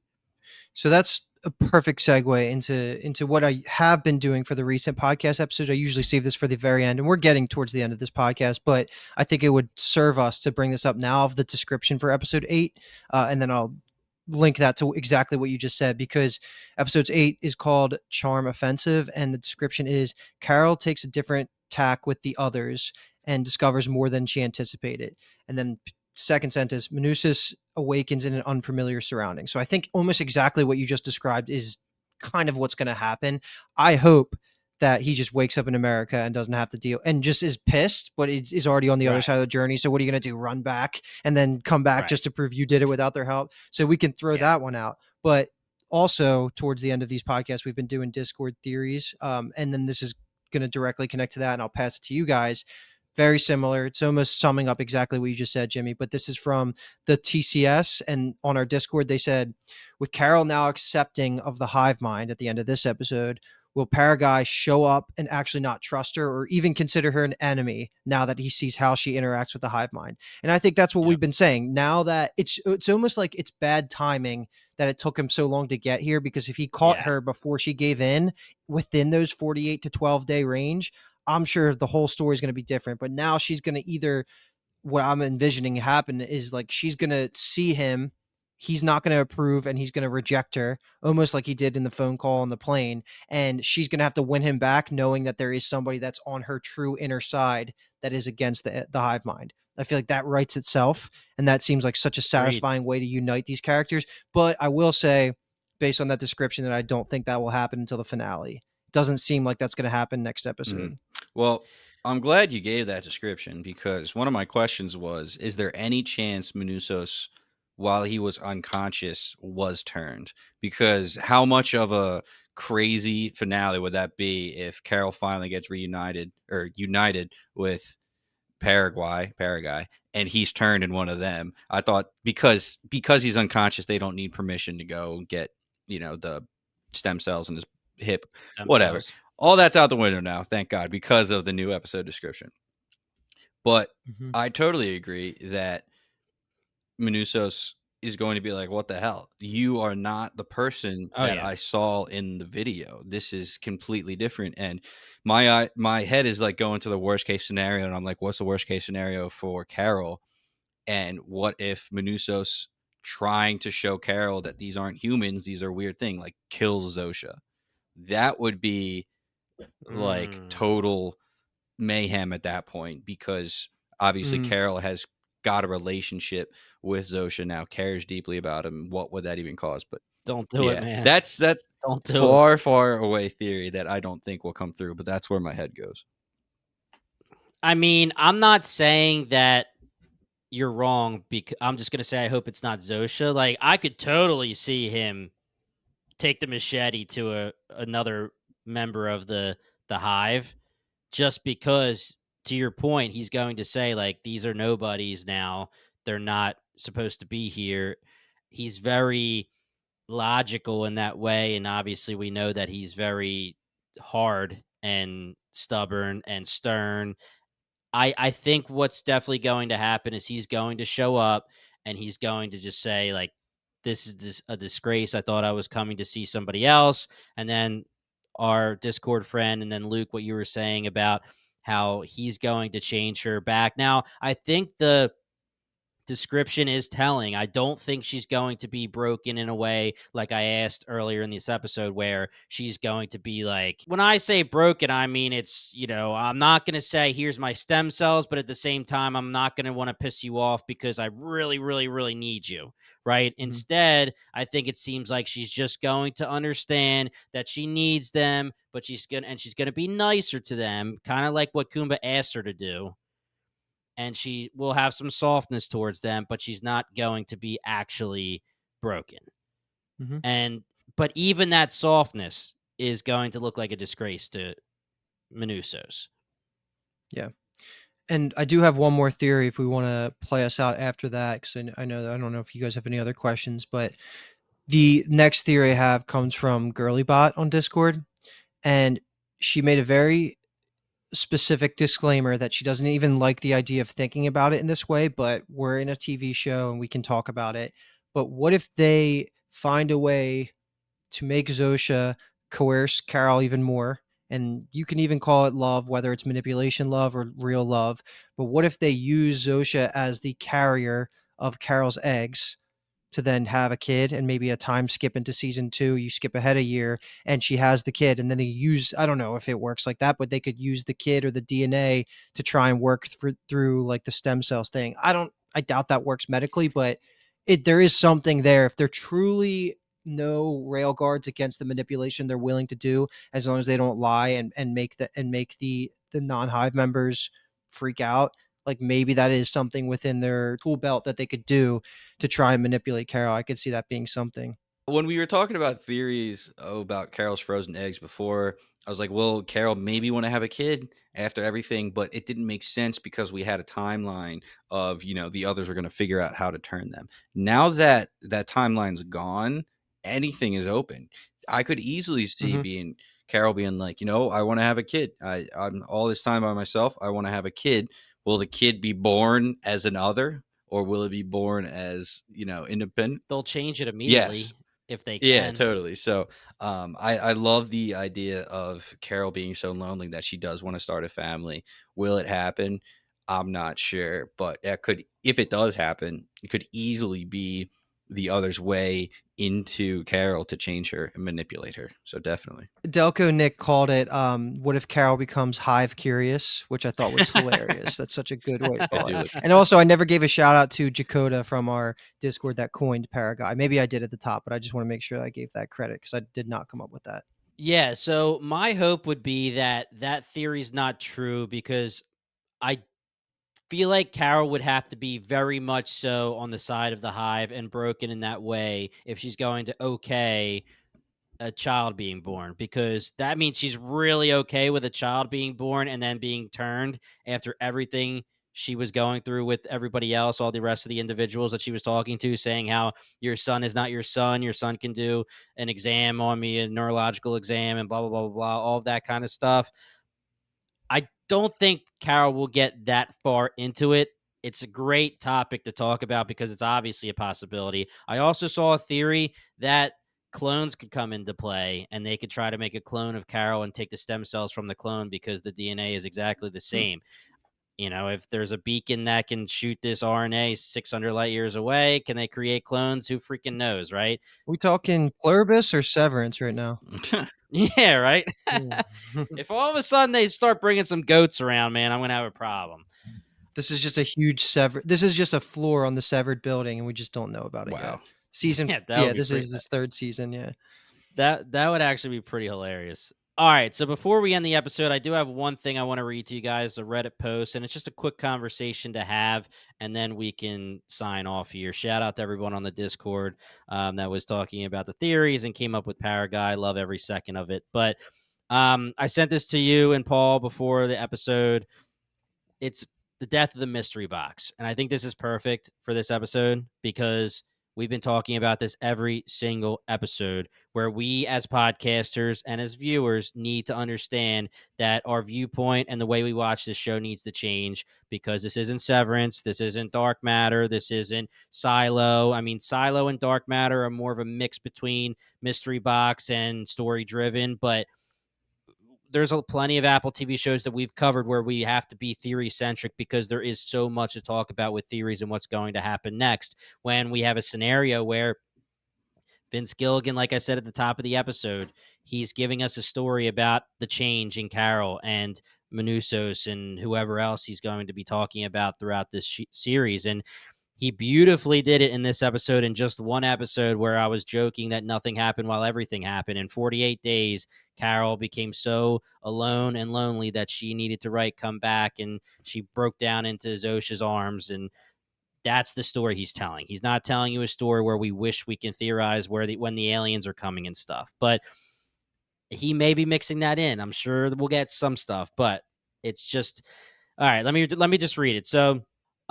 Speaker 2: So that's a perfect segue into what I have been doing for the recent podcast episodes. I usually save this for the very end, and we're getting towards the end of this podcast, but I think it would serve us to bring this up now of the description for episode 8, and then I'll link that to exactly what you just said, because episodes 8 is called Charm Offensive, and the description is Carol takes a different tack with the others and discovers more than she anticipated. And then second sentence, Manusis awakens in an unfamiliar surrounding. So I think almost exactly what you just described is kind of what's going to happen. I hope that he just wakes up in America and doesn't have to deal and just is pissed, but is already on the other
Speaker 1: Right.
Speaker 2: side of the journey. So what are you going to do? Run back and then come back
Speaker 1: Right.
Speaker 2: just to prove you did it without their help? So we can throw
Speaker 1: Yeah.
Speaker 2: that one out. But also towards the end of these podcasts, we've been doing Discord theories. And then this is going to directly connect to that. And I'll pass it to you guys. Very similar. It's almost summing up exactly what you just said, Jimmy, but this is from the TCS. And on our Discord, they said, with Carol now accepting of the hive mind at the end of this episode, will Paraguay show up and actually not trust her or even consider her an enemy now that he sees how she interacts with the hive mind? And I think that's what we've been saying. Now that it's almost like it's bad timing that it took him so long to get here, because if he caught her before she gave in within those 48 to 12-day range, I'm sure the whole story is going to be different. But now she's going to either, what I'm envisioning happen is like she's going to see him, he's not going to approve, and he's going to reject her, almost like he did in the phone call on the plane. And she's going to have to win him back, knowing that there is somebody that's on her true inner side that is against the hive mind. I feel like that writes itself, and that seems like such a satisfying way to unite these characters. But I will say, based on that description, that I don't think that will happen until the finale. Doesn't seem like that's going to happen next episode.
Speaker 3: Well, I'm glad you gave that description, because one of my questions was, is there any chance Manusos, while he was unconscious, was turned? Because how much of a crazy finale would that be if Carol finally gets reunited or united with Paraguay, and he's turned in one of them? I thought because he's unconscious, they don't need permission to go get, the stem cells in his hip, whatever. All that's out the window now, thank God, because of the new episode description. But I totally agree that Manusos is going to be like, what the hell? You are not the person that I saw in the video. This is completely different. And my head is like going to the worst case scenario. And I'm like, what's the worst case scenario for Carol? And what if Manusos, trying to show Carol that these aren't humans, these are weird things, like kills Zosha? That would be like total mayhem at that point, because obviously Carol has got a relationship with Zosha now, cares deeply about him. What would that even cause? But
Speaker 1: don't do it, man.
Speaker 3: That's
Speaker 1: don't do
Speaker 3: far,
Speaker 1: it.
Speaker 3: far away theory that I don't think will come through, but that's where my head goes.
Speaker 1: I mean, I'm not saying that you're wrong, because I'm just gonna say I hope it's not Zosha. Like, I could totally see him take the machete to another member of the hive, just because, to your point, he's going to say, like, these are nobodies now. They're not supposed to be here. He's very logical in that way, and obviously we know that he's very hard and stubborn and stern. I think what's definitely going to happen is he's going to show up and he's going to just say, like, this is a disgrace. I thought I was coming to see somebody else. And then our Discord friend, and then Luke, what you were saying about how he's going to change her back. Now, I think the description is telling. I don't think she's going to be broken in a way like I asked earlier in this episode, where she's going to be like, when I say broken, I mean, it's, I'm not going to say here's my stem cells, but at the same time, I'm not going to want to piss you off because I really, really, really need you. Right. Instead, I think it seems like she's just going to understand that she needs them, but she's going to be nicer to them, kind of like what Kumba asked her to do, and she will have some softness towards them, but she's not going to be actually broken. But even that softness is going to look like a disgrace to Manusos.
Speaker 2: Yeah. And I do have one more theory if we want to play us out after that, because I know that I don't know if you guys have any other questions, but the next theory I have comes from GirlyBot on Discord, and she made a very specific disclaimer that she doesn't even like the idea of thinking about it in this way, but we're in a TV show and we can talk about it. but what if they find a way to make Zosha coerce Carol even more? And you can even call it love, whether it's manipulation love or real love. But what if they use Zosha as the carrier of Carol's eggs to then have a kid, and maybe a time skip into season 2, you skip ahead a year and she has the kid, and then they use, I don't know if it works like that, but they could use the kid or the DNA to try and work through like the stem cells thing. I doubt that works medically, but there is something there. If they're truly no rail guards against the manipulation they're willing to do, as long as they don't lie and make the non-hive members freak out, like maybe that is something within their tool belt that they could do to try and manipulate Carol. I could see that being something.
Speaker 3: When we were talking about theories about Carol's frozen eggs before, I was like, well, Carol maybe want to have a kid after everything, but it didn't make sense because we had a timeline of, the others are going to figure out how to turn them. Now that that timeline's gone, anything is open. I could easily see
Speaker 2: Mhm.
Speaker 3: being Carol being like, I want to have a kid. I'm all this time by myself. I want to have a kid. Will the kid be born as an other, or will it be born as, independent?
Speaker 1: They'll change it
Speaker 3: Yes.
Speaker 1: immediately if they
Speaker 3: Yeah,
Speaker 1: can.
Speaker 3: totally. So, I love the idea of Carol being so lonely that she does want to start a family. Will it happen? I'm not sure, but it could. If it does happen, it could easily be the other's way into Carol to change her and manipulate her. So definitely,
Speaker 2: Delco Nick called it what if Carol becomes hive curious, which I thought was hilarious. That's such a good way to
Speaker 3: I
Speaker 2: call it.
Speaker 3: do like
Speaker 2: And also I never gave a shout out to Jacoda from our Discord that coined Paraguay. Maybe I did at the top, but I just want to make sure I gave that credit because I did not come up with that.
Speaker 1: Yeah, so my hope would be that that theory's not true because I feel like Carol would have to be very much so on the side of the hive and broken in that way if she's going to okay a child being born, because that means she's really okay with a child being born and then being turned after everything she was going through with everybody else, all the rest of the individuals that she was talking to, saying how your son is not your son can do an exam on me, a neurological exam, and blah, blah, blah, blah, blah, all of that kind of stuff. I don't think Carol will get that far into it. It's a great topic to talk about because it's obviously a possibility. I also saw a theory that clones could come into play and they could try to make a clone of Carol and take the stem cells from the clone because the DNA is exactly the
Speaker 2: Hmm.
Speaker 1: same. If there's a beacon that can shoot this RNA 600 light years away, can they create clones? Who freaking knows, right?
Speaker 2: We talking Pluribus or Severance right now?
Speaker 1: Yeah, right.
Speaker 2: Hmm.
Speaker 1: If all of a sudden they start bringing some goats around, man, I'm gonna have a problem.
Speaker 2: This is just a huge This is just a floor on the severed building, and we just don't know about it yet.
Speaker 3: wow.
Speaker 1: Yeah, that
Speaker 2: Yeah,
Speaker 1: would be
Speaker 2: this
Speaker 1: pretty.
Speaker 2: is this third season. Yeah.
Speaker 1: That would actually be pretty hilarious. All right, so before we end the episode, I do have one thing I want to read to you guys, a Reddit post, and it's just a quick conversation to have, and then we can sign off here. Shout out to everyone on the Discord that was talking about the theories and came up with Paraguay. Love every second of it. But I sent this to you and Paul before the episode. It's the death of the mystery box. And I think this is perfect for this episode because we've been talking about this every single episode where we as podcasters and as viewers need to understand that our viewpoint and the way we watch this show needs to change because this isn't Severance, this isn't Dark Matter, this isn't Silo. I mean, Silo and Dark Matter are more of a mix between mystery box and story driven, but there's plenty of Apple TV shows that we've covered where we have to be theory centric because there is so much to talk about with theories and what's going to happen next. When we have a scenario where Vince Gilligan, like I said at the top of the episode, he's giving us a story about the change in Carol and Manusos and whoever else he's going to be talking about throughout this series. And he beautifully did it in this episode, in just one episode where I was joking that nothing happened while everything happened. In 48 days, Carol became so alone and lonely that she needed to come back, and she broke down into Zosha's arms. And that's the story he's telling. He's not telling you a story where we wish we can theorize when the aliens are coming and stuff. But he may be mixing that in. I'm sure we'll get some stuff, but it's just all right. Let me just read it. So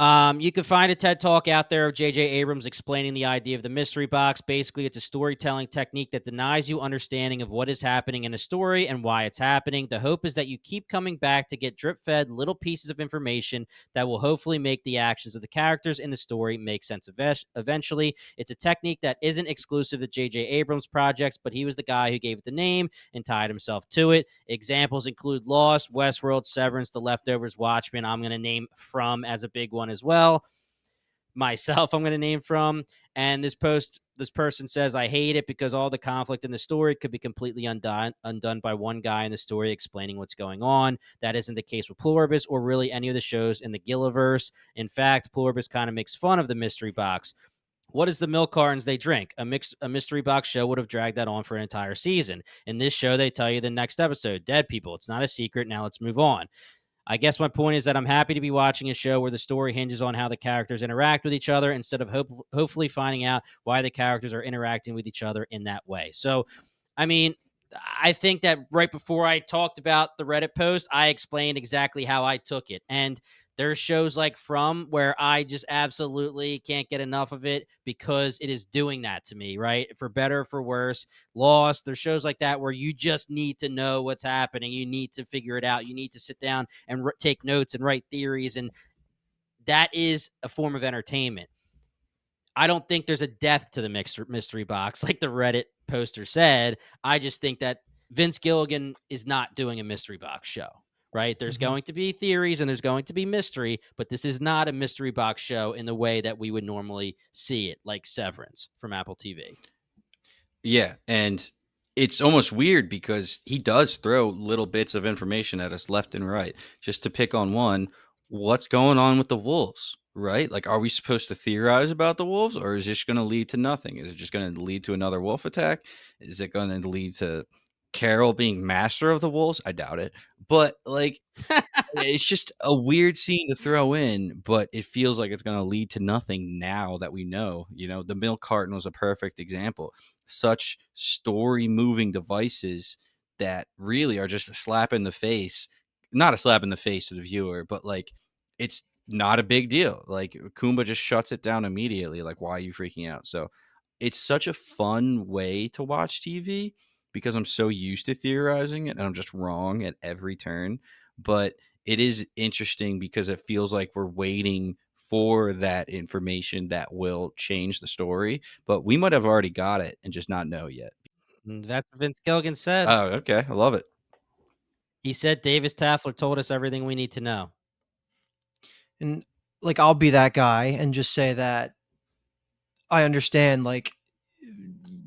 Speaker 1: You can find a TED Talk out there of J.J. Abrams explaining the idea of the mystery box. Basically, it's a storytelling technique that denies you understanding of what is happening in a story and why it's happening. The hope is that you keep coming back to get drip-fed little pieces of information that will hopefully make the actions of the characters in the story make sense eventually. It's a technique that isn't exclusive to J.J. Abrams projects, but he was the guy who gave it the name and tied himself to it. Examples include Lost, Westworld, Severance, The Leftovers, Watchmen. I'm going to name From as a big one as well. Myself, I'm going to name From. And this person says, I hate it because all the conflict in the story could be completely undone by one guy in the story explaining what's going on. That isn't the case with Pluribus or really any of the shows in the Gilliverse. In fact, Pluribus kind of makes fun of the mystery box. What is the milk cartons they drink? A mystery box show would have dragged that on for an entire season. In this show, they tell you the next episode, dead people. It's not a secret. Now let's move on. I guess my point is that I'm happy to be watching a show where the story hinges on how the characters interact with each other instead of hopefully finding out why the characters are interacting with each other in that way. So, I mean, I think that right before I talked about the Reddit post, I explained exactly how I took it. And there's shows like From where I just absolutely can't get enough of it because it is doing that to me, right? For better or for worse. Lost, there's shows like that where you just need to know what's happening. You need to figure it out. You need to sit down and take notes and write theories. And that is a form of entertainment. I don't think there's a death to the mystery box like the Reddit poster said. I just think that Vince Gilligan is not doing a mystery box show, right? There's going to be theories and there's going to be mystery, but this is not a mystery box show in the way that we would normally see it, like Severance from Apple TV.
Speaker 3: Yeah, and it's almost weird because he does throw little bits of information at us left and right. Just to pick on one, what's going on with the wolves, right? Like, are we supposed to theorize about the wolves, or is this going to lead to nothing? Is it just going to lead to another wolf attack? Is it going to lead to Carol being master of the wolves? I doubt it. But like, it's just a weird scene to throw in, but it feels like it's going to lead to nothing now that we know. You know, the milk carton was a perfect example. Such story moving devices that really are just a slap in the face. Not a slap in the face to the viewer, but like it's not a big deal. Like Kumba just shuts it down immediately. Like, why are you freaking out? So it's such a fun way to watch TV because I'm so used to theorizing it and I'm just wrong at every turn. But it is interesting because it feels like we're waiting for that information that will change the story, but we might have already got it and just not know yet.
Speaker 1: That's what Vince Gilligan said.
Speaker 3: Oh, okay. I love it.
Speaker 1: He said Davis Taffler told us everything we need to know.
Speaker 2: And like, I'll be that guy and just say that I understand, like,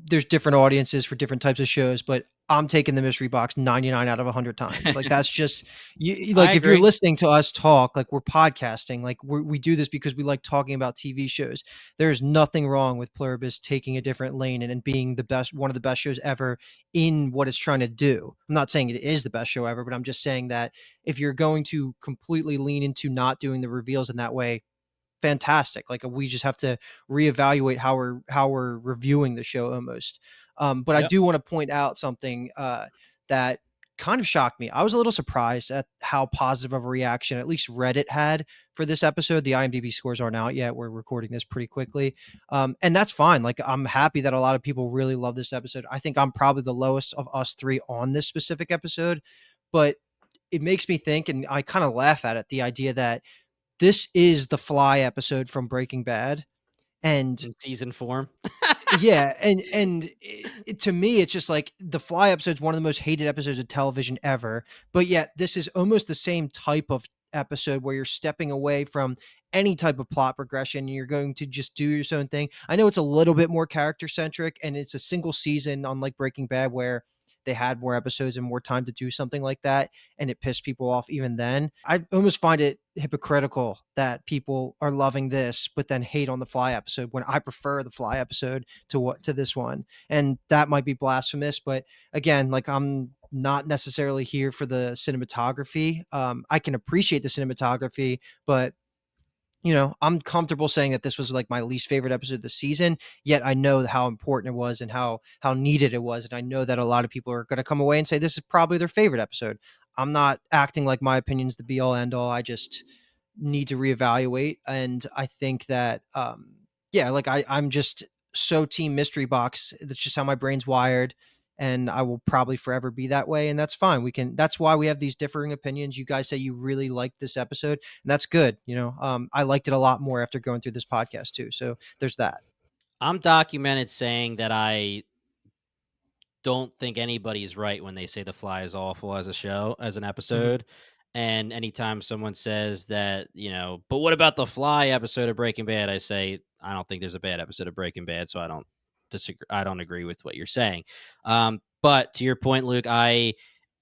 Speaker 2: there's different audiences for different types of shows, but I'm taking the mystery box 99 out of 100 times. Like, that's just you,
Speaker 1: I
Speaker 2: like, if you're
Speaker 1: agree.
Speaker 2: listening to us talk, like, we're podcasting, like, we do this because we like talking about TV shows. There's nothing wrong with Pluribus taking a different lane and being the best, one of the best shows ever in what it's trying to do. I'm not saying it is the best show ever, but I'm just saying that if you're going to completely lean into not doing the reveals in that way, fantastic. Like, we just have to reevaluate how we're reviewing the show almost. But I
Speaker 1: Yep.
Speaker 2: do want to point out something that kind of shocked me. I was a little surprised at how positive of a reaction at least Reddit had for this episode. The IMDb scores aren't out yet. We're recording this pretty quickly, and that's fine. Like, I'm happy that a lot of people really love this episode. I think I'm probably the lowest of us three on this specific episode, but it makes me think, and I kind of laugh at it, the idea that this is the Fly episode from Breaking Bad. And
Speaker 1: In season form.
Speaker 2: yeah, and to me, it's just like the Fly episode is one of the most hated episodes of television ever. But yet, this is almost the same type of episode where you're stepping away from any type of plot progression and you're going to just do your own thing. I know it's a little bit more character centric and it's a single season, unlike Breaking Bad, where they had more episodes and more time to do something like that, and it pissed people off even then. I almost find it hypocritical that people are loving this but then hate on the Fly episode when I prefer the Fly episode to this one. And that might be blasphemous, but again, like, I'm not necessarily here for the cinematography. I can appreciate the cinematography, but I'm comfortable saying that this was like my least favorite episode of the season, yet I know how important it was and how needed it was. And I know that a lot of people are going to come away and say this is probably their favorite episode. I'm not acting like my opinion's the be all end all. I just, need to reevaluate. And I think that, yeah, like I'm just so team mystery box. That's just how my brain's wired. And I will probably forever be that way. And that's fine. That's why we have these differing opinions. You guys say you really liked this episode, and that's good. I liked it a lot more after going through this podcast too. So there's that.
Speaker 1: I'm documented saying that I don't think anybody's right when they say The Fly is awful as a show, as an
Speaker 2: Mhm.
Speaker 1: episode. And anytime someone says that, but what about the Fly episode of Breaking Bad? I say, I don't think there's a bad episode of Breaking Bad, so I don't disagree. I don't agree with what you're saying. But to your point, Luke, I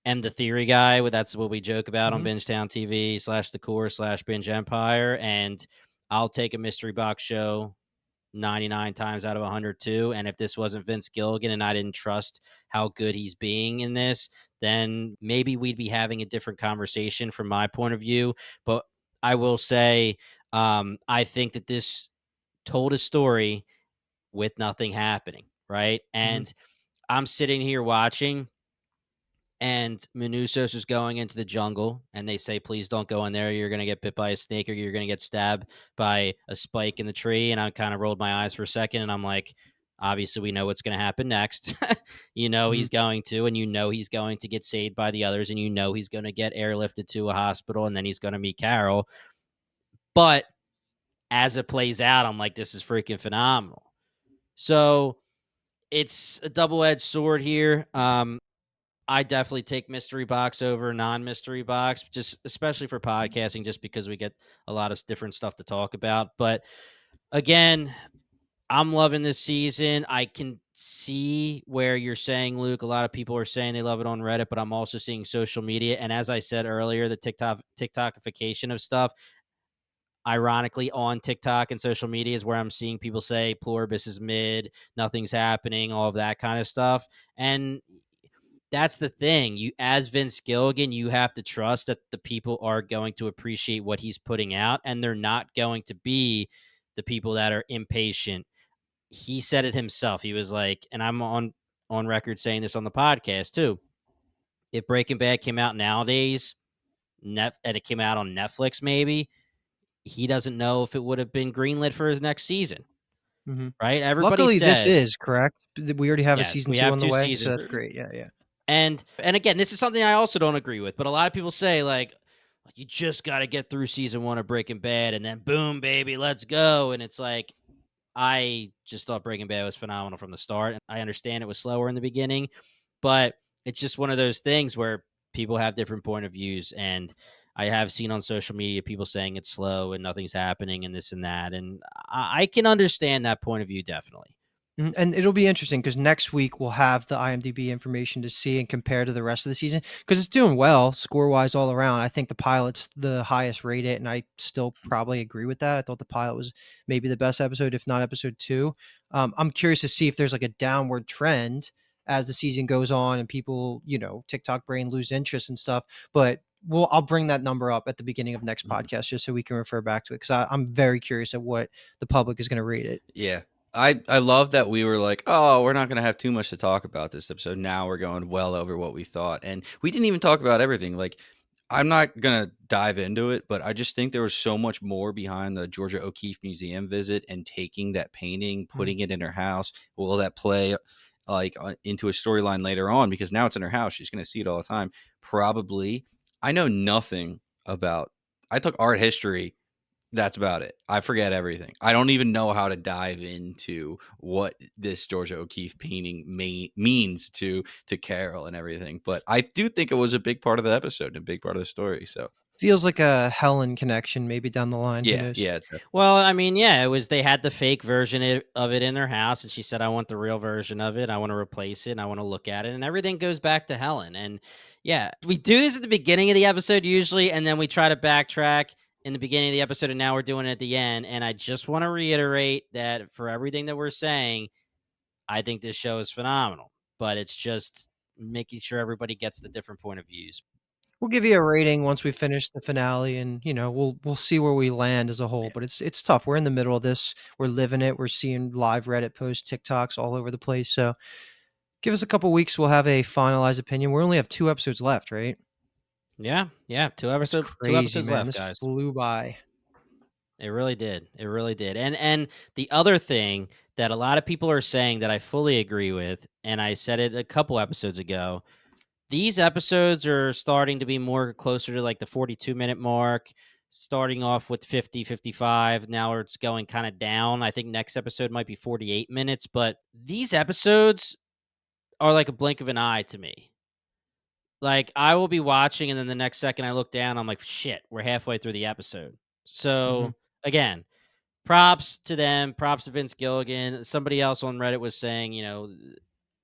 Speaker 1: am the theory guy. That's what we joke about on
Speaker 2: Mhm.
Speaker 1: Bingetown TV / the core / Binge Empire. And I'll take a mystery box show 99 times out of 100 too. And if this wasn't Vince Gilligan and I didn't trust how good he's being in this, then maybe we'd be having a different conversation from my point of view. But I will say, I think that this told a story with nothing happening, right?
Speaker 2: Mhm.
Speaker 1: And I'm sitting here watching, and Minusos is going into the jungle, and they say, "Please don't go in there. You're going to get bit by a snake, or you're going to get stabbed by a spike in the tree." And I kind of rolled my eyes for a second, and I'm like, "Obviously, we know what's going to happen next.
Speaker 2: Mhm.
Speaker 1: He's going to, and he's going to get saved by the others, and he's going to get airlifted to a hospital, and then he's going to meet Carol." But as it plays out, I'm like, "This is freaking phenomenal." So it's a double-edged sword here. I definitely take mystery box over non-mystery box, just especially for podcasting, just because we get a lot of different stuff to talk about. But again, I'm loving this season. I can see where you're saying, Luke. A lot of people are saying they love it on Reddit, but I'm also seeing social media. And as I said earlier, the TikTokification of stuff, ironically, on TikTok and social media is where I'm seeing people say Pluribus is mid, nothing's happening, all of that kind of stuff. And that's the thing. You, as Vince Gilligan, you have to trust that the people are going to appreciate what he's putting out, and they're not going to be the people that are impatient. He said it himself. He was like, and I'm on record saying this on the podcast too. If Breaking Bad came out nowadays, and it came out on Netflix, maybe he doesn't know if it would have been greenlit for his next season.
Speaker 2: Mhm.
Speaker 1: Right? Everybody
Speaker 2: Luckily, this
Speaker 1: said,
Speaker 2: is correct. We already have a
Speaker 1: yeah,
Speaker 2: season
Speaker 1: we
Speaker 2: 2
Speaker 1: have
Speaker 2: on the
Speaker 1: two
Speaker 2: way, so
Speaker 1: seasons.
Speaker 2: that's great. Yeah, yeah.
Speaker 1: And again, this is something I also don't agree with, but a lot of people say like you just got to get through season 1 of Breaking Bad and then boom baby, let's go. And it's like I just thought Breaking Bad was phenomenal from the start. And I understand it was slower in the beginning, but it's just one of those things where people have different point of views. And I have seen on social media people saying it's slow and nothing's happening and this and that. And I can understand that point of view definitely.
Speaker 2: And it'll be interesting because next week we'll have the IMDb information to see and compare to the rest of the season because it's doing well score wise all around. I think the pilot's the highest rated, and I still probably agree with that. I thought the pilot was maybe the best episode, if not episode 2. I'm curious to see if there's like a downward trend as the season goes on and people, TikTok brain lose interest and stuff. But I'll bring that number up at the beginning of next
Speaker 3: Mhm.
Speaker 2: podcast just so we can refer back to it because I'm very curious at what the public is going to rate it.
Speaker 3: Yeah. I love that we were like, oh, we're not going to have too much to talk about this episode. Now we're going well over what we thought. And we didn't even talk about everything. Like, I'm not going to dive into it, but I just think there was so much more behind the Georgia O'Keeffe Museum visit and taking that painting,
Speaker 2: Mhm.
Speaker 3: putting it in her house. Will that play into a storyline later on? Because now it's in her house. She's going to see it all the time. Probably. I know nothing about, I took art history. That's about it. I forget everything. I don't even know how to dive into what this Georgia O'Keeffe painting means to Carol and everything. But I do think it was a big part of the episode and a big part of the story. So
Speaker 2: Feels like a Helen connection maybe down the line. Who
Speaker 3: yeah,
Speaker 2: knows?
Speaker 3: yeah, definitely.
Speaker 1: Well, I mean, yeah, it was they had the fake version of it in their house, and she said, "I want the real version of it. I want to replace it. And I want to look at it." And everything goes back to Helen. And yeah, we do this at the beginning of the episode usually, and then we try to backtrack in the beginning of the episode, and now we're doing it at the end. And I just want to reiterate that for everything that we're saying, I think this show is phenomenal, but it's just making sure everybody gets the different point of views.
Speaker 2: We'll give you a rating once we finish the finale, and we'll see where we land as a whole.
Speaker 1: Yeah.
Speaker 2: But it's tough. We're in the middle of this. We're living it. We're seeing live Reddit posts, TikToks all over the place. So give us a couple weeks. We'll have a finalized opinion. We only have 2 episodes left, right?
Speaker 1: Yeah, yeah.
Speaker 2: That's
Speaker 1: Two
Speaker 2: crazy,
Speaker 1: episodes
Speaker 2: man.
Speaker 1: left,
Speaker 2: This
Speaker 1: guys.
Speaker 2: flew by.
Speaker 1: It really did. It really did. And the other thing that a lot of people are saying that I fully agree with, and I said it a couple episodes ago, these episodes are starting to be more closer to like the 42-minute mark, starting off with 50, 55. Now it's going kind of down. I think next episode might be 48 minutes, but these episodes are like a blink of an eye to me. Like, I will be watching, and then the next second I look down, I'm like, shit, we're halfway through the episode.
Speaker 2: Hmm.
Speaker 1: So, again, props to them. Props to Vince Gilligan. Somebody else on Reddit was saying,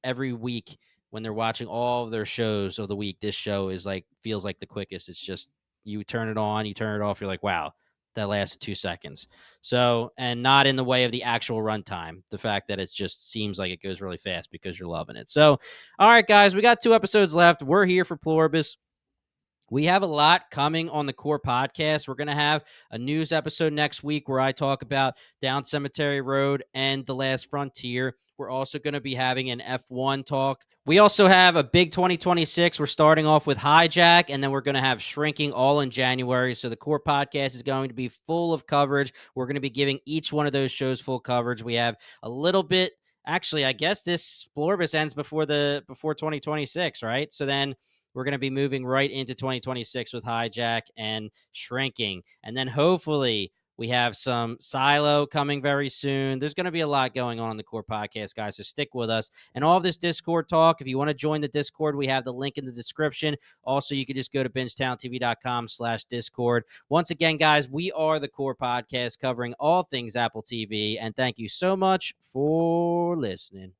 Speaker 1: every week when they're watching all of their shows of the week, this show is like feels like the quickest. It's just you turn it on, you turn it off, you're like, wow, that lasted 2 seconds. So, and not in the way of the actual runtime, the fact that it just seems like it goes really fast because you're loving it. So, all right, guys, we got 2 episodes left. We're here for Pluribus. We have a lot coming on the core podcast. We're going to have a news episode next week where I talk about Down Cemetery Road and The Last Frontier. We're also going to be having an F1 talk. We also have a big 2026. We're starting off with Hijack, and then we're going to have Shrinking all in January. So the core podcast is going to be full of coverage. We're going to be giving each one of those shows full coverage. We have a little bit. Actually, I guess this Florbus ends before 2026, right? So then we're going to be moving right into 2026 with Hijack and Shrinking. And then hopefully we have some Silo coming very soon. There's going to be a lot going on the core podcast, guys. So stick with us. And all of this Discord talk, if you want to join the Discord, we have the link in the description. Also, you can just go to bingetowntv.com/Discord. Once again, guys, we are the core podcast covering all things Apple TV. And thank you so much for listening.